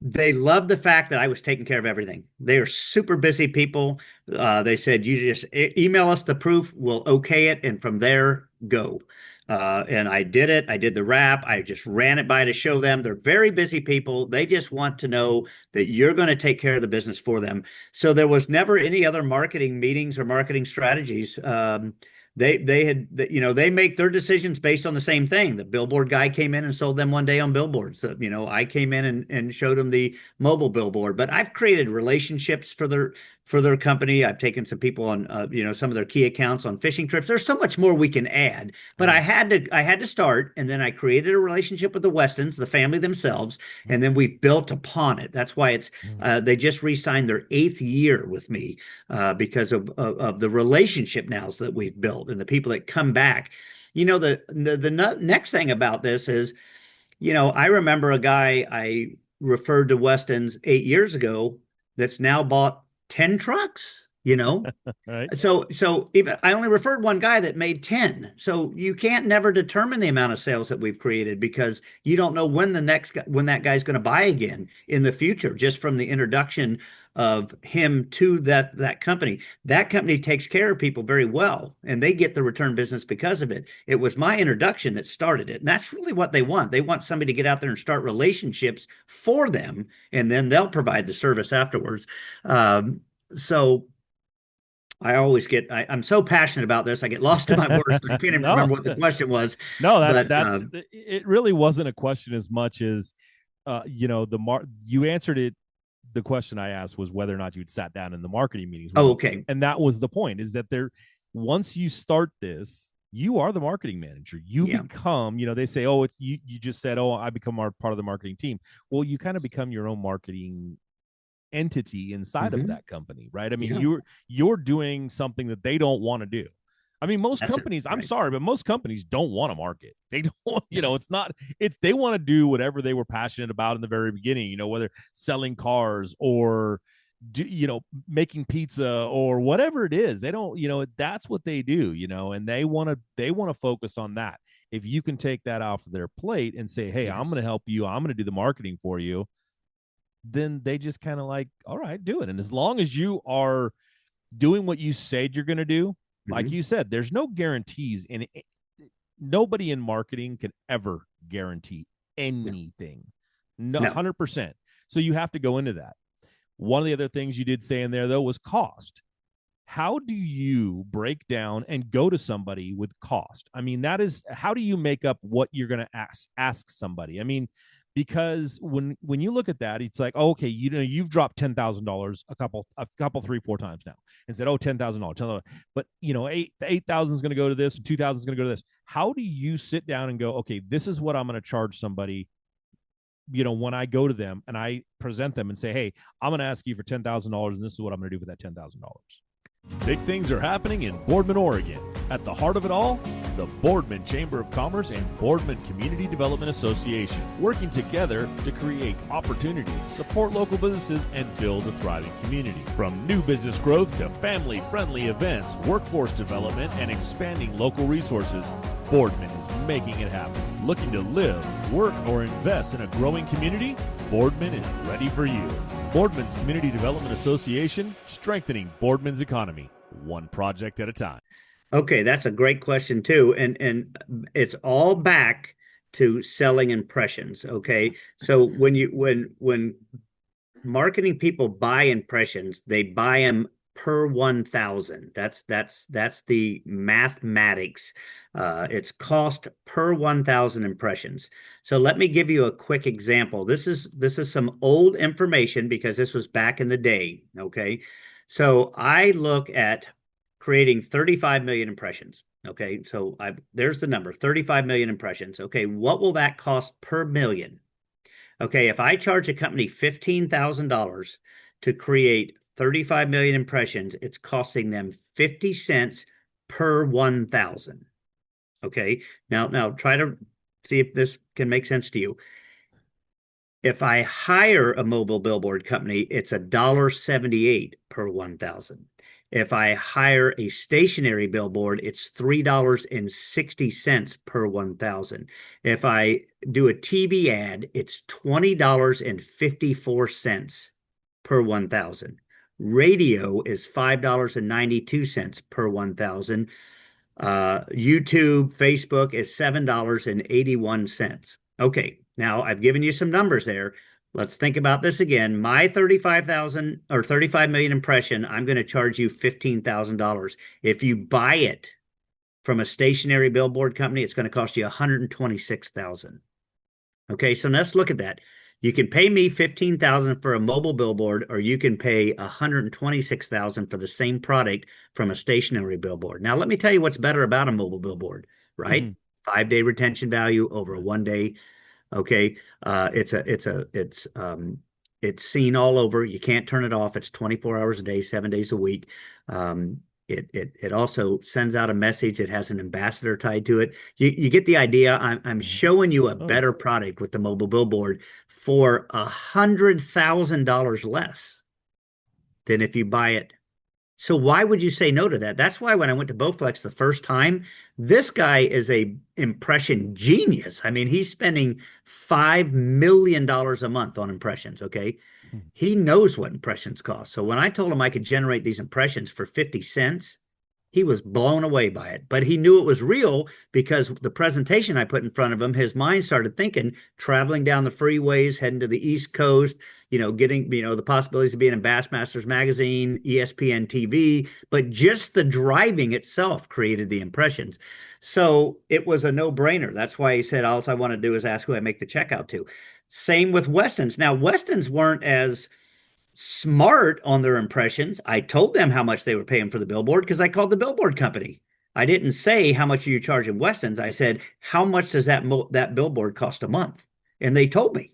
Speaker 2: they loved the fact that I was taking care of everything. They are super busy people. They said, "You just email us the proof. We'll okay it. And from there, go." And I did it. I did the wrap. I just ran it by to show them. They're very busy people. They just want to know that you're going to take care of the business for them. So there was never any other marketing meetings or marketing strategies. They make their decisions based on the same thing. The billboard guy came in and sold them one day on billboards. So, I came in and showed them the mobile billboard. But I've created relationships for their company. I've taken some people on some of their key accounts on fishing trips. There's so much more we can add. But I had to start, and then I created a relationship with the Westons, the family themselves, and then we built upon it. That's why they just re-signed their 8th year with me because of the relationship now that we've built and the people that come back. The next thing about this is, I remember a guy I referred to Weston's 8 years ago that's now bought 10 trucks.
Speaker 1: Right.
Speaker 2: So even I only referred one guy that made 10. So you can't never determine the amount of sales that we've created because you don't know when that guy's going to buy again in the future, just from the introduction of him to that company. That company takes care of people very well, and they get the return business because of it. It was my introduction that started it, and that's really what they want. They want somebody to get out there and start relationships for them, and then they'll provide the service afterwards. So I always I'm so passionate about this. I get lost in my words. I can't even
Speaker 1: No.
Speaker 2: remember what the question was.
Speaker 1: No,
Speaker 2: But
Speaker 1: it really wasn't a question as much as, you answered it. The question I asked was whether or not you'd sat down in the marketing meetings.
Speaker 2: okay.
Speaker 1: And that was the point, is that once you start this, you are the marketing manager. You become, they say, oh, it's you just said, oh, I become part of the marketing team. Well, you kind of become your own marketing entity inside of that company, right? I mean, you're doing something that they don't want to do. I mean, most companies, I'm sorry, but most companies don't want to market. They don't, they want to do whatever they were passionate about in the very beginning, whether selling cars or, making pizza or whatever it is. They don't, that's what they do, and they want to focus on that. If you can take that off of their plate and say, hey, I'm going to help you, I'm going to do the marketing for you, then they just kind of like, all right, do it. And as long as you are doing what you said you're going to do, like you said, there's no guarantees nobody in marketing can ever guarantee anything. No, 100%. So you have to go into that. One of the other things you did say in there, though, was cost. How do you break down and go to somebody with cost? I mean, how do you make up what you're going to ask somebody? I mean, because when you look at that, it's like, oh, okay, you've dropped $10,000 a couple, 3-4 times now, and said, oh, $10,000, but $8,000 is going to go to this, and $2,000 is going to go to this. How do you sit down and go, okay, this is what I'm going to charge somebody? When I go to them and I present them and say, hey, I'm going to ask you for $10,000, and this is what I'm going to do with that $10,000. Big things are happening in Boardman, Oregon. At the heart of it all, the Boardman Chamber of Commerce and Boardman Community Development Association, working together to create opportunities, support local businesses, and build a thriving community. From new business growth to family-friendly events, workforce development, and expanding local resources, Boardman is making it happen. Looking to live, work, or invest in a growing community? Boardman is ready for you. Boardman's Community Development Association, strengthening Boardman's economy, one project at a time.
Speaker 2: Okay, that's a great question too, and it's all back to selling impressions. Okay, so when marketing people buy impressions, they buy them per 1,000. That's the mathematics. It's cost per 1,000 impressions. So let me give you a quick example. This is some old information because this was back in the day. Okay, so I look at creating 35 million impressions. Okay, so there's the number, 35 million impressions. Okay, what will that cost per million? Okay, if I charge a company $15,000 to create 35 million impressions, it's costing them 50 cents per 1,000. Okay, now try to see if this can make sense to you. If I hire a mobile billboard company, it's $1.78 per 1,000. If I hire a stationary billboard, it's $3.60 per 1,000. If I do a TV ad, it's $20.54 per 1,000. Radio is $5.92 per 1,000. YouTube, Facebook is $7.81. Okay, now I've given you some numbers there. Let's think about this again. My 35,000 or 35 million impression, I'm going to charge you $15,000. If you buy it from a stationary billboard company, it's going to cost you $126,000. Okay, so let's look at that. You can pay me $15,000 for a mobile billboard, or you can pay $126,000 for the same product from a stationary billboard. Now, let me tell you what's better about a mobile billboard, right? Mm-hmm. 5-day retention value over a 1 day. Okay, it's seen all over. You can't turn it off. It's 24 hours a day, 7 days a week. It also sends out a message. It has an ambassador tied to it. You get the idea. I'm showing you a better product with the mobile billboard for $100,000 less than if you buy it. So why would you say no to that? That's why when I went to Bowflex the first time, this guy is a impression genius. I mean, he's spending $5 million a month on impressions. Okay. He knows what impressions cost. So when I told him I could generate these impressions for 50 cents, he was blown away by it. But he knew it was real because the presentation I put in front of him, his mind started thinking, traveling down the freeways, heading to the East Coast, getting, the possibilities of being in Bassmasters Magazine, ESPN TV, but just the driving itself created the impressions. So it was a no-brainer. That's why he said, all I want to do is ask who I make the check out to. Same with Weston's. Now, Weston's weren't as smart on their impressions. I told them how much they were paying for the billboard because I called the billboard company. I didn't say how much are you charging Weston's. I said, how much does that billboard cost a month? And they told me.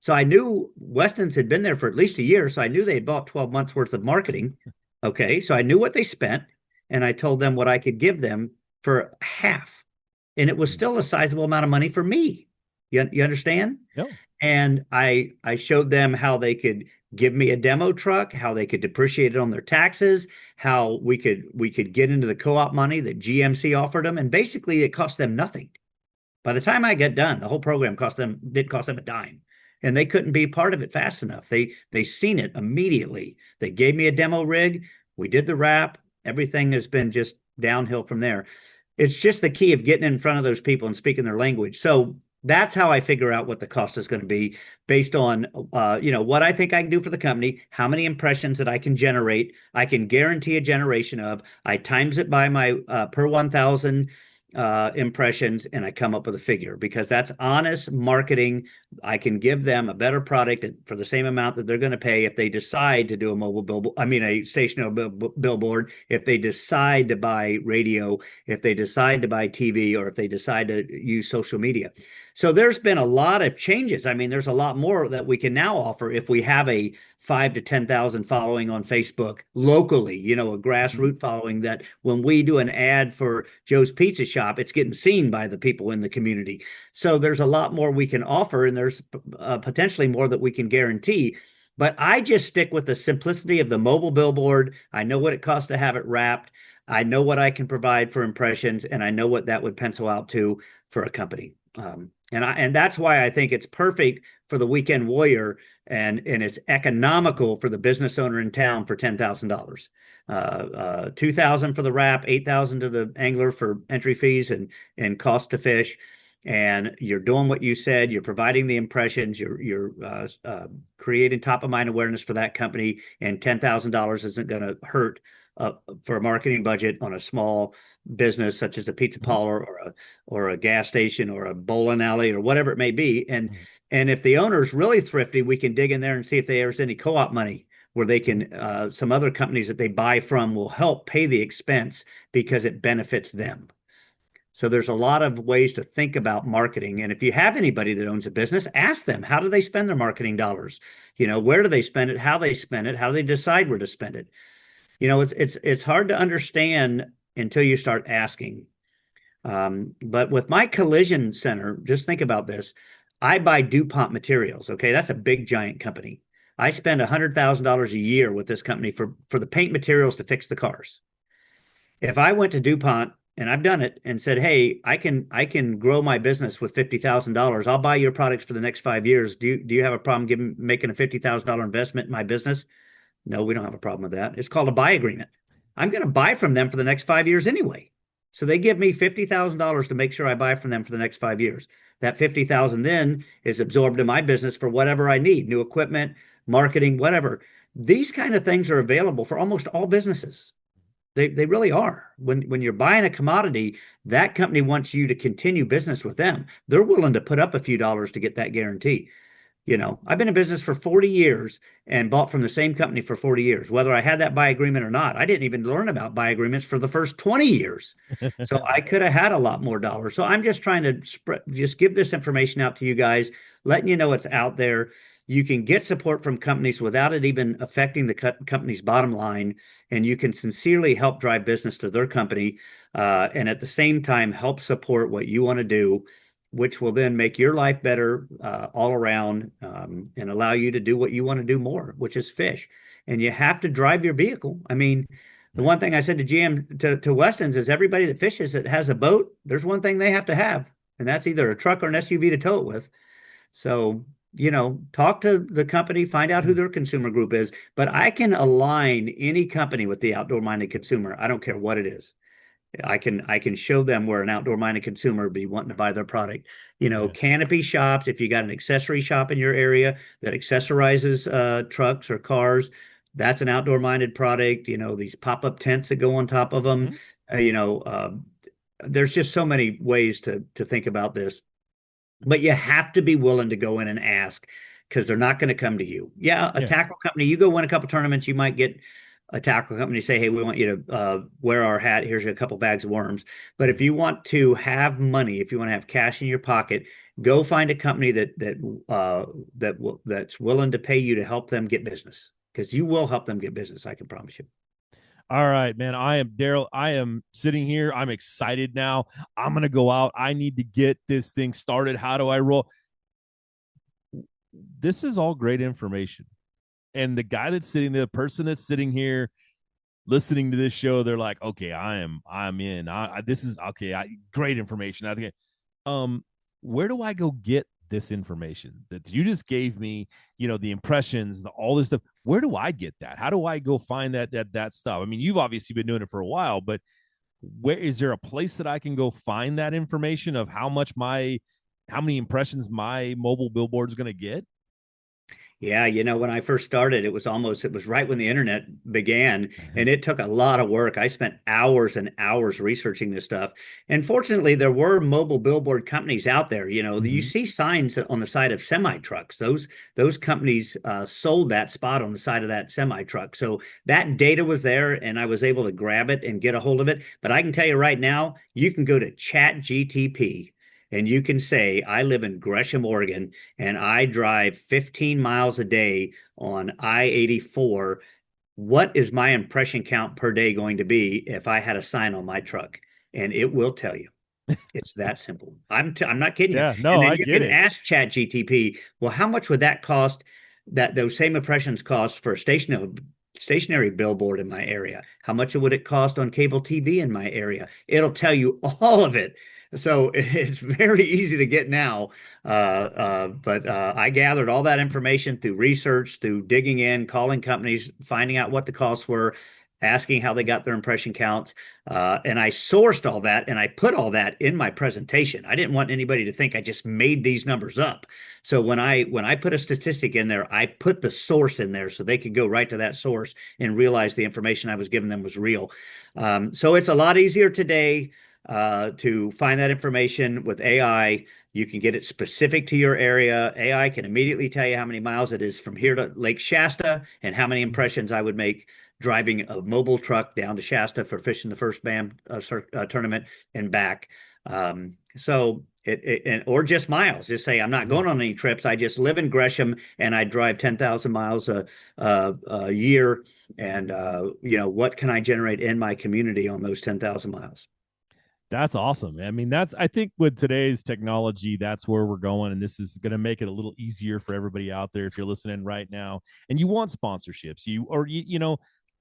Speaker 2: So I knew Weston's had been there for at least a year. So I knew they had bought 12 months worth of marketing. Okay. So I knew what they spent and I told them what I could give them for half. And it was still a sizable amount of money for me. You understand?
Speaker 1: No.
Speaker 2: And I showed them how they could give me a demo truck, how they could depreciate it on their taxes, how we could get into the co-op money that GMC offered them, and basically it cost them nothing. By the time I got done, the whole program didn't cost them a dime, and they couldn't be part of it fast enough. They seen it immediately. They gave me a demo rig. We did the wrap. Everything has been just downhill from there. It's just the key of getting in front of those people and speaking their language. So that's how I figure out what the cost is going to be based on, what I think I can do for the company, how many impressions that I can generate. I can guarantee a generation of. I times it by my per 1,000 impressions, and I come up with a figure because that's honest marketing. I can give them a better product for the same amount that they're going to pay if they decide to do a mobile billboard. I mean, a stationary billboard. If they decide to buy radio, if they decide to buy TV, or if they decide to use social media. So there's been a lot of changes. I mean, there's a lot more that we can now offer if we have a 5 to 10,000 following on Facebook locally, a grassroots following that when we do an ad for Joe's Pizza Shop, it's getting seen by the people in the community. So there's a lot more we can offer, and there's potentially more that we can guarantee. But I just stick with the simplicity of the mobile billboard. I know what it costs to have it wrapped. I know what I can provide for impressions, and I know what that would pencil out to for a company. And that's why I think it's perfect for the weekend warrior, and it's economical for the business owner in town for $10,000. $2,000 for the wrap, $8,000 to the angler for entry fees and cost to fish. And you're doing what you said. You're providing the impressions. You're creating top of mind awareness for that company. And $10,000 isn't going to hurt for a marketing budget on a small business such as a pizza parlor or a gas station or a bowling alley or whatever it may be. And if the owner's really thrifty, we can dig in there and see if there's any co-op money where they can some other companies that they buy from will help pay the expense because it benefits them. So there's a lot of ways to think about marketing. And if you have anybody that owns a business, ask them, how do they spend their marketing dollars? Where do they spend it? How they spend it? How do they decide where to spend it? It's hard to understand until you start asking. But with my collision center, just think about this. I buy DuPont materials. Okay. That's a big, giant company. I spend $100,000 a year with this company for the paint materials to fix the cars. If I went to DuPont, and I've done it, and said, hey, I can grow my business with $50,000. I'll buy your products for the next 5 years. Do you have a problem making a $50,000 investment in my business? No, we don't have a problem with that. It's called a buy agreement. I'm going to buy from them for the next 5 years anyway. So they give me $50,000 to make sure I buy from them for the next 5 years. That $50,000 then is absorbed in my business for whatever I need, new equipment, marketing, whatever. These kind of things are available for almost all businesses. They really are. When you're buying a commodity, that company wants you to continue business with them. They're willing to put up a few dollars to get that guarantee. I've been in business for 40 years and bought from the same company for 40 years, whether I had that buy agreement or not. I didn't even learn about buy agreements for the first 20 years. So I could have had a lot more dollars. So I'm just trying to just give this information out to you guys, letting you know it's out there. You can get support from companies without it even affecting the company's bottom line, and you can sincerely help drive business to their company, and at the same time help support what you want to do, which will then make your life better all around, and allow you to do what you want to do more, which is fish. And you have to drive your vehicle. I mean, the one thing I said to GM to Weston's is everybody that fishes that has a boat, there's one thing they have to have, and that's either a truck or an SUV to tow it with. So talk to the company, find out who their consumer group is. But I can align any company with the outdoor minded consumer. I don't care what it is. I can show them where an outdoor minded consumer would be wanting to buy their product.
Speaker 1: Yeah.
Speaker 2: Canopy shops, if you got an accessory shop in your area that accessorizes trucks or cars, that's an outdoor minded product. These pop-up tents that go on top of them.
Speaker 1: Mhm.
Speaker 2: Uh, you know, uh, there's just so many ways to think about this. But you have to be willing to go in and ask, because they're not going to come to you. Yeah, a
Speaker 1: Yeah.
Speaker 2: tackle company, you go win a couple tournaments, you might get a tackle company say, "Hey, we want you to wear our hat. Here's a couple bags of worms." But if you want to have money, if you want to have cash in your pocket, go find a company that's willing to pay you to help them get business, because you will help them get business. I can promise you.
Speaker 1: All right, man. I am Darryl. I am sitting here. I'm excited now. I'm going to go out. I need to get this thing started. How do I roll? This is all great information. And the guy that's sitting there, the person that's sitting here listening to this show, they're like, okay, I'm in. This is okay. Great information. I think, where do I go get this information that you just gave me? The impressions, all this stuff. Where do I get that? How do I go find that stuff? I mean, you've obviously been doing it for a while, but where is there a place that I can go find that information of how many impressions my mobile billboard is going to get?
Speaker 2: Yeah, when I first started, it was right when the internet began, and it took a lot of work. I spent hours and hours researching this stuff. And fortunately, there were mobile billboard companies out there. You
Speaker 1: Mm-hmm.
Speaker 2: see signs on the side of semi trucks. Those companies sold that spot on the side of that semi truck. So that data was there, and I was able to grab it and get a hold of it. But I can tell you right now, you can go to ChatGTP and you can say, "I live in Gresham, Oregon, and I drive 15 miles a day on I-84. What is my impression count per day going to be if I had a sign on my truck?" And it will tell you. It's that simple. I'm not kidding you.
Speaker 1: Yeah,
Speaker 2: And
Speaker 1: no,
Speaker 2: then
Speaker 1: I
Speaker 2: you
Speaker 1: get
Speaker 2: can
Speaker 1: it.
Speaker 2: ask ChatGTP, well, how much would that cost, that those same impressions cost for a stationary billboard in my area? How much would it cost on cable TV in my area? It'll tell you all of it. So it's very easy to get now. But I gathered all that information through research, through digging in, calling companies, finding out what the costs were, asking how they got their impression counts. And I sourced all that and I put all that in my presentation. I didn't want anybody to think I just made these numbers up. So when I put a statistic in there, I put the source in there so they could go right to that source and realize the information I was giving them was real. So it's a lot easier today to find that information with AI. You can get it specific to your area. AI can immediately tell you how many miles it is from here to Lake Shasta and how many impressions I would make driving a mobile truck down to Shasta for fishing the first BAM tournament and back. Or just miles. Just say, "I'm not
Speaker 1: Yeah.
Speaker 2: going on any trips. I just live in Gresham and I drive 10,000 miles a year. And what can I generate in my community on those 10,000 miles?"
Speaker 1: That's awesome. I mean, I think with today's technology, that's where we're going. And this is going to make it a little easier for everybody out there. If you're listening right now and you want sponsorships,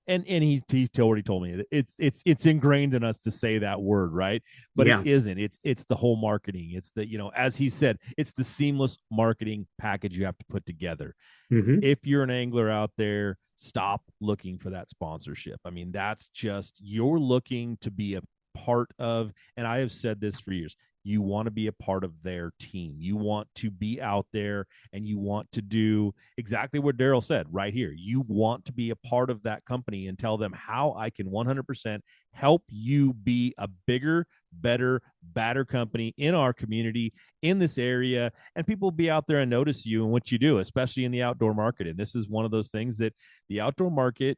Speaker 1: and he already told me that it's ingrained in us to say that word, right? But it
Speaker 2: Yeah.
Speaker 1: isn't. It's the whole marketing. It's as he said, it's the seamless marketing package you have to put together.
Speaker 2: Hmm.
Speaker 1: If you're an angler out there, stop looking for that sponsorship. I mean, that's just, you're looking to be a part of, and I have said this for years, you want to be a part of their team. You want to be out there and you want to do exactly what Darryl said right here. You want to be a part of that company and tell them how I can 100% help you be a bigger, better, badder company in our community, in this area, and people will be out there and notice you and what you do, especially in the outdoor market. And this is one of those things that the outdoor market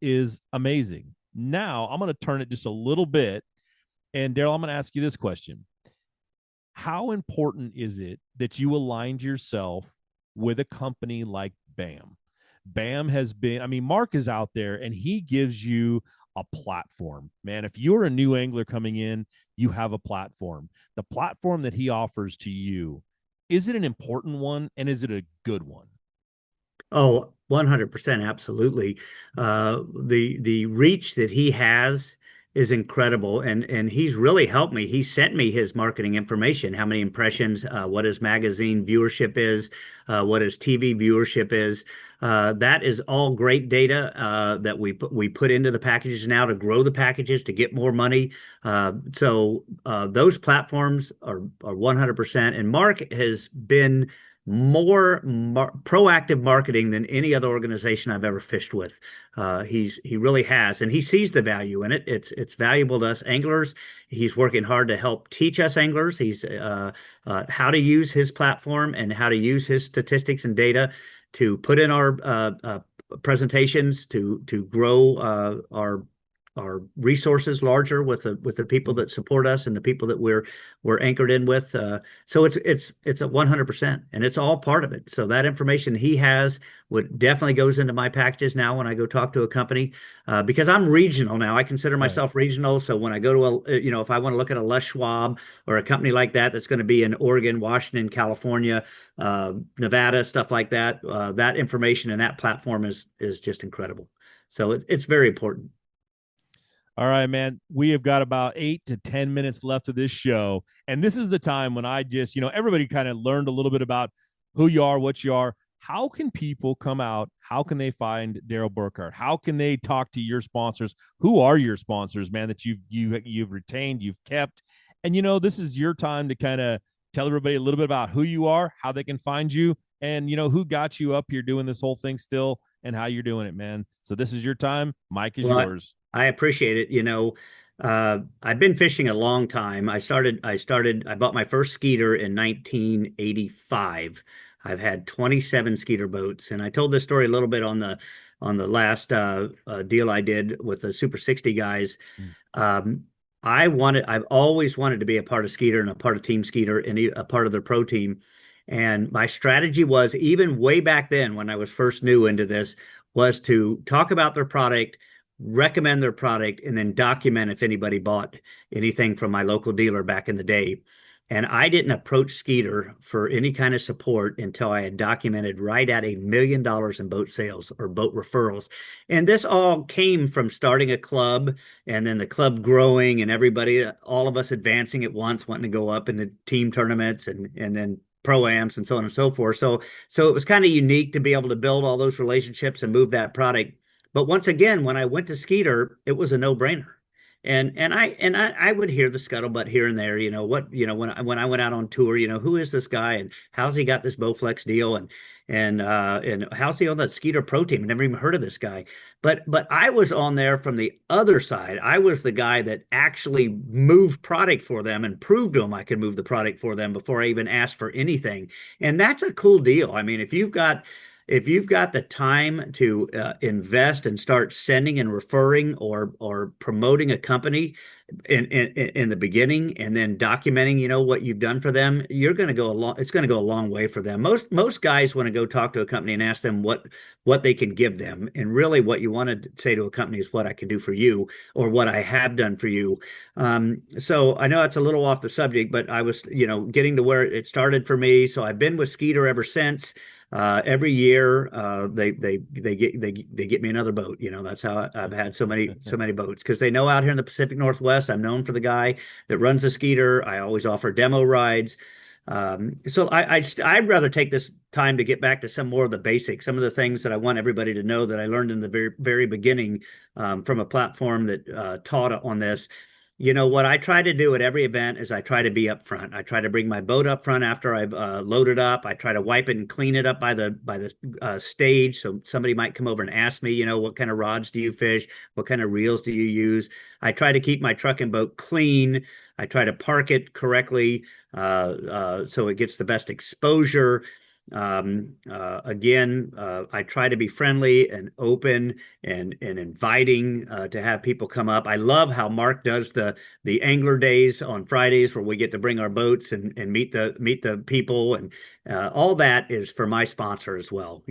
Speaker 1: is amazing. Now I'm going to turn it just a little bit, and Darryl, I'm going to ask you this question: how important is it that you aligned yourself with a company like BAM? BAM has been, I mean, Mark is out there and he gives you a platform. Man, if you're a new angler coming in, you have a platform. The platform that he offers to you, is it an important one and is it a good one?
Speaker 2: Oh, 100%, absolutely. The reach that he has is incredible, and he's really helped me. He sent me his marketing information, how many impressions, what his magazine viewership is, what his TV viewership is. That is all great data that we put into the packages now to grow the packages to get more money. So those platforms are 100%. And Mark has been more proactive marketing than any other organization I've ever fished with. He really has, and he sees the value in it. It's valuable to us anglers. He's working hard to help teach us anglers. He's how to use his platform and how to use his statistics and data to put in our presentations to grow our resources larger with the people that support us and the people that we're anchored in with. So it's a 100%, and it's all part of it. So that information he has would definitely goes into my packages now when I go talk to a company, because I'm regional now. I consider myself regional. So when I go to if I want to look at a Les Schwab or a company like that that's going to be in Oregon, Washington, California, Nevada, stuff like that, that information and that platform is just incredible. So it's very important.
Speaker 1: All right, man. We have got about 8 to 10 minutes left of this show. And this is the time when I just, everybody kind of learned a little bit about who you are, what you are. How can people come out? How can they find Darryl Burkhart? How can they talk to your sponsors? Who are your sponsors, man, that you've retained, you've kept? And, this is your time to kind of tell everybody a little bit about who you are, how they can find you, and, who got you up here doing this whole thing still and how you're doing it, man. So this is your time. Mike is yours.
Speaker 2: I appreciate it. I've been fishing a long time. I bought my first Skeeter in 1985. I've had 27 Skeeter boats, and I told this story a little bit on the last deal I did with the Super 60 guys. I've always wanted to be a part of Skeeter and a part of Team Skeeter and a part of their pro team. And my strategy was, even way back then when I was first new into this, was to talk about their product, recommend their product, and then document if anybody bought anything from my local dealer back in the day. And I didn't approach Skeeter for any kind of support until I had documented right at $1 million in boat sales or boat referrals. And this all came from starting a club and then the club growing and everybody, all of us advancing at once, wanting to go up in the team tournaments and then pro-ams and so on and so forth. So it was kind of unique to be able to build all those relationships and move that product. But once again, when I went to Skeeter, it was a no-brainer. And I would hear the scuttlebutt here and there, when I went out on tour, who is this guy and how's he got this Bowflex deal and how's he on that Skeeter Pro team? I never even heard of this guy. But I was on there from the other side. I was the guy that actually moved product for them and proved to them I could move the product for them before I even asked for anything. And that's a cool deal. I mean, if you've got the time to invest and start sending and referring or promoting a company in the beginning and then documenting, what you've done for them, you're going to go it's going to go a long way for them. Most guys want to go talk to a company and ask them what they can give them. And really what you want to say to a company is what I can do for you or what I have done for you. So I know it's a little off the subject, but I was, getting to where it started for me. So I've been with Skeeter ever since. Every year, they get me another boat. That's how I've had so many boats, because they know out here in the Pacific Northwest, I'm known for the guy that runs the Skeeter. I always offer demo rides. So I'd rather take this time to get back to some more of the basics, some of the things that I want everybody to know that I learned in the very, very beginning, from a platform that taught on this. What I try to do at every event is I try to be up front. I try to bring my boat up front after I've loaded up. I try to wipe it and clean it up by the stage. So somebody might come over and ask me, what kind of rods do you fish? What kind of reels do you use? I try to keep my truck and boat clean. I try to park it correctly so it gets the best exposure. Again, I try to be friendly and open and inviting to have people come up. I love how Mark does the angler days on Fridays where we get to bring our boats and meet the people, and all that is for my sponsor as well.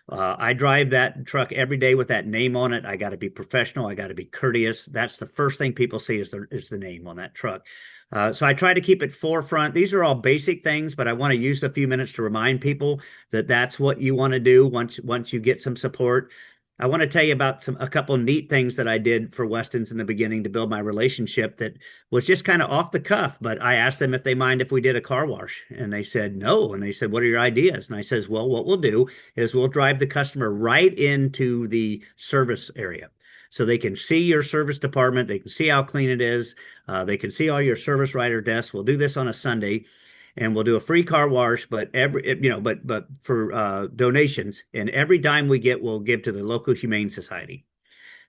Speaker 2: I drive that truck every day with that name on it. I got to be professional. I got to be courteous. That's the first thing people see is the name on that truck. So I try to keep it forefront. These are all basic things, but I want to use a few minutes to remind people that that's what you want to do once you get some support. I want to tell you about a couple neat things that I did for Weston's in the beginning to build my relationship that was just kind of off the cuff. But I asked them if they mind if we did a car wash, and they said no. And they said, "What are your ideas?" And I says, "Well, what we'll do is we'll drive the customer right into the service area." So they can see your service department, they can see how clean it is, they can see all your service writer desks. We'll do this on a Sunday, and we'll do a free car wash, but but for donations, and every dime we get, we'll give to the local humane society.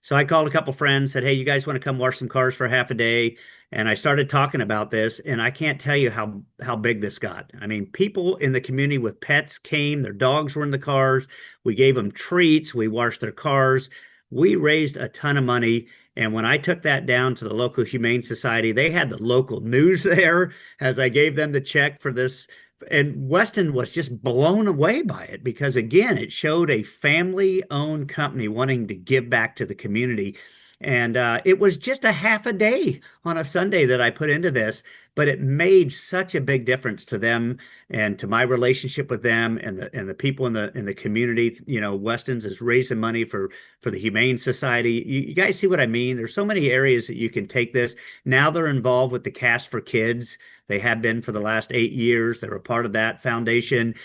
Speaker 2: So I called a couple friends, said, "Hey, you guys want to come wash some cars for half a day?" And I started talking about this, and I can't tell you how big this got. I mean, people in the community with pets came, their dogs were in the cars. We gave them treats, we washed their cars. We raised a ton of money. And when I took that down to the local humane society, they had the local news there as I gave them the check for this. And Weston was just blown away by it because, again, it showed a family owned company wanting to give back to the community. And it was just a half a day on a Sunday that I put into this, but it made such a big difference to them and to my relationship with them and the people in the community. You know, Weston's is raising money for the Humane Society. You guys see what I mean? There's so many areas that you can take this. Now they're involved with the Cast for Kids. They have been for the last 8 years. They're a part of that foundation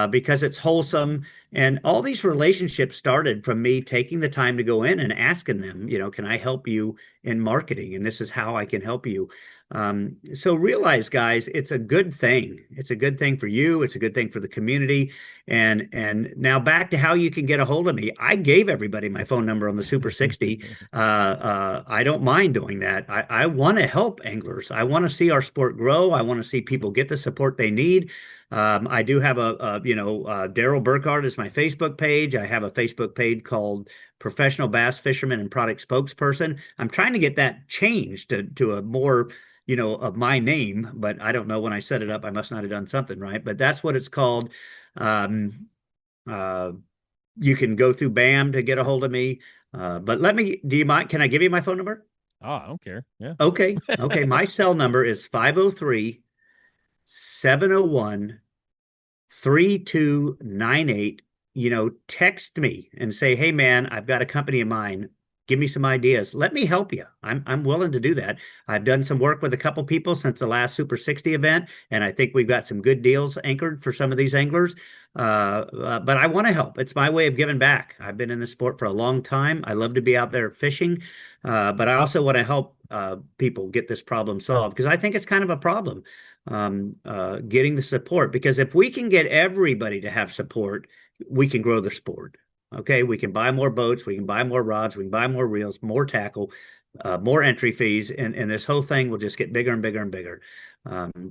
Speaker 2: because it's wholesome. And all these relationships started from me taking the time to go in and asking them, you know, can I help you in marketing? And this is how I can help you. So realize, guys, it's a good thing. It's a good thing for you. It's a good thing for the community. And now back to how you can get a hold of me. I gave everybody my phone number on the Super 60. I don't mind doing that. I want to help anglers. I want to see our sport grow. I want to see people get the support they need. I do have Darryl Burkhart is my Facebook page. I have a Facebook page called Professional Bass Fisherman and Product Spokesperson. I'm trying to get that changed to a more, of my name, but I don't know, when I set it up, I must not have done something right, but that's what it's called. Um, uh, you can go through BAM to get a hold of me. But do you mind? Can I give you my phone number?
Speaker 1: Oh, I don't care. Yeah.
Speaker 2: Okay. Okay. My cell number is 503-701 3298. Text me and say, "Hey man, I've got a company of mine. Give me some ideas. Let me help you." I'm willing to do that. I've done some work with a couple people since the last Super 60 event, and I think we've got some good deals anchored for some of these anglers. But I want to help. It's my way of giving back. I've been in the sport for a long time. I love to be out there fishing, but I also want to help people get this problem solved because I think it's kind of a problem getting the support. Because if we can get everybody to have support, we can grow the sport. Okay, we can buy more boats, we can buy more rods, we can buy more reels, more tackle, more entry fees, and this whole thing will just get bigger and bigger and bigger.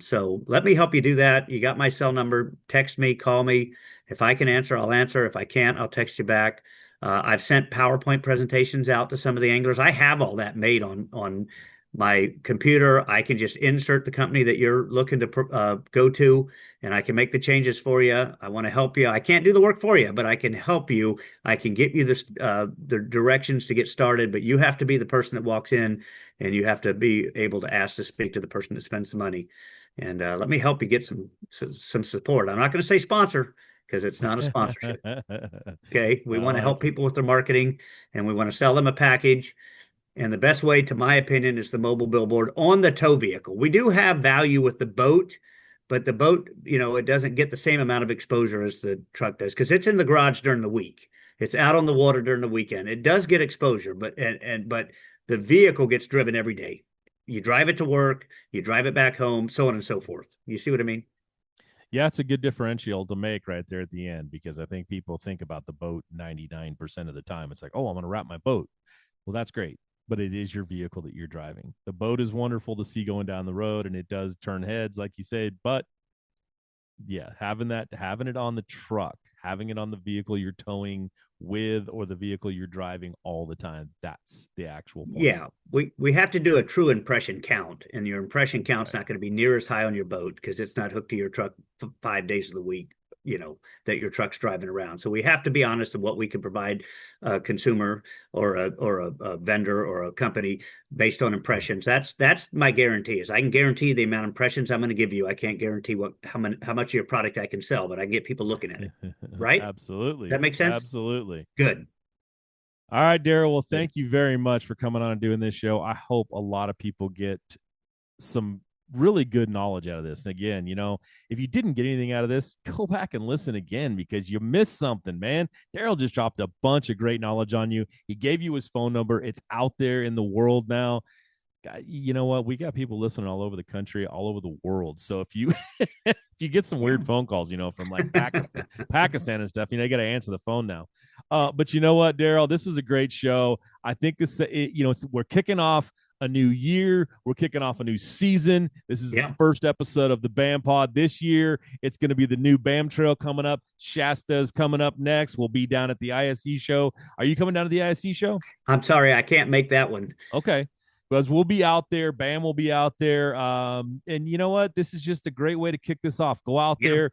Speaker 2: So let me help you do that. You got my cell number. Text me, call me. If I can answer, I'll answer. If I can't, I'll text you back. I've sent PowerPoint presentations out to some of the anglers. I have all that made on my computer. I can just insert the company that you're looking to go to, and I can make the changes for you. I want to help you. I can't do the work for you, but I can help you. I can get you the directions to get started, but you have to be the person that walks in, and you have to be able to ask to speak to the person that spends the money. And let me help you get some support. I'm not going to say sponsor because it's not a sponsorship. Okay, we want to help people with their marketing, and we want to sell them a package. And the best way, to my opinion, is the mobile billboard on the tow vehicle. We do have value with the boat, but the boat, it doesn't get the same amount of exposure as the truck does because it's in the garage during the week. It's out on the water during the weekend. It does get exposure, but the vehicle gets driven every day. You drive it to work, you drive it back home, so on and so forth. You see what I mean?
Speaker 1: Yeah, it's a good differential to make right there at the end because I think people think about the boat 99% of the time. It's like, oh, I'm going to wrap my boat. Well, that's great. But it is your vehicle that you're driving. The boat is wonderful to see going down the road, and it does turn heads, like you said. But yeah, having it on the truck, having it on the vehicle you're towing with, or the vehicle you're driving all the time, that's the actual point.
Speaker 2: Yeah, we have to do a true impression count, and your impression count's not going to be near as high on your boat because it's not hooked to your truck 5 days of the week. That your truck's driving around. So we have to be honest in what we can provide a consumer or a vendor or a company based on impressions. That's my guarantee. Is I can guarantee the amount of impressions I'm going to give you. I can't guarantee how much of your product I can sell, but I can get people looking at it. Right?
Speaker 1: Absolutely.
Speaker 2: That makes sense?
Speaker 1: Absolutely.
Speaker 2: Good.
Speaker 1: All right, Darryl. Well, thank you very much for coming on and doing this show. I hope a lot of people get some really good knowledge out of this. And again, if you didn't get anything out of this, go back and listen again because you missed something, man. Darryl just dropped a bunch of great knowledge on you. He gave you his phone number. It's out there in the world now. You know what? We got people listening all over the country, all over the world. So if you if you get some weird phone calls, from like Pakistan and stuff, you got to answer the phone now. But you know what, Darryl? This was a great show. I think we're kicking off a new year. We're kicking off a new season. This is the first episode of the BAM Pod this year. It's going to be the new BAM Trail coming up. Shasta is coming up next. We'll be down at the ISE show. Are you coming down to the ISE show?
Speaker 2: I'm sorry, I can't make that one.
Speaker 1: Okay. Because we'll be out there. BAM will be out there. And you know what? This is just a great way to kick this off. Go out there,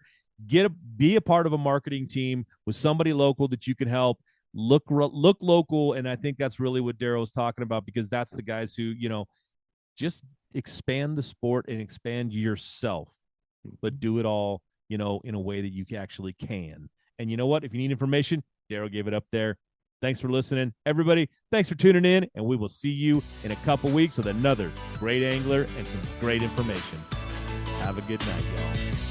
Speaker 1: be a part of a marketing team with somebody local that you can help. Look local, and I think that's really what Darryl was talking about because that's the guys who, just expand the sport and expand yourself, but do it all, in a way that you actually can. And you know what? If you need information, Darryl gave it up there. Thanks for listening, everybody. Thanks for tuning in, and we will see you in a couple weeks with another great angler and some great information. Have a good night, y'all.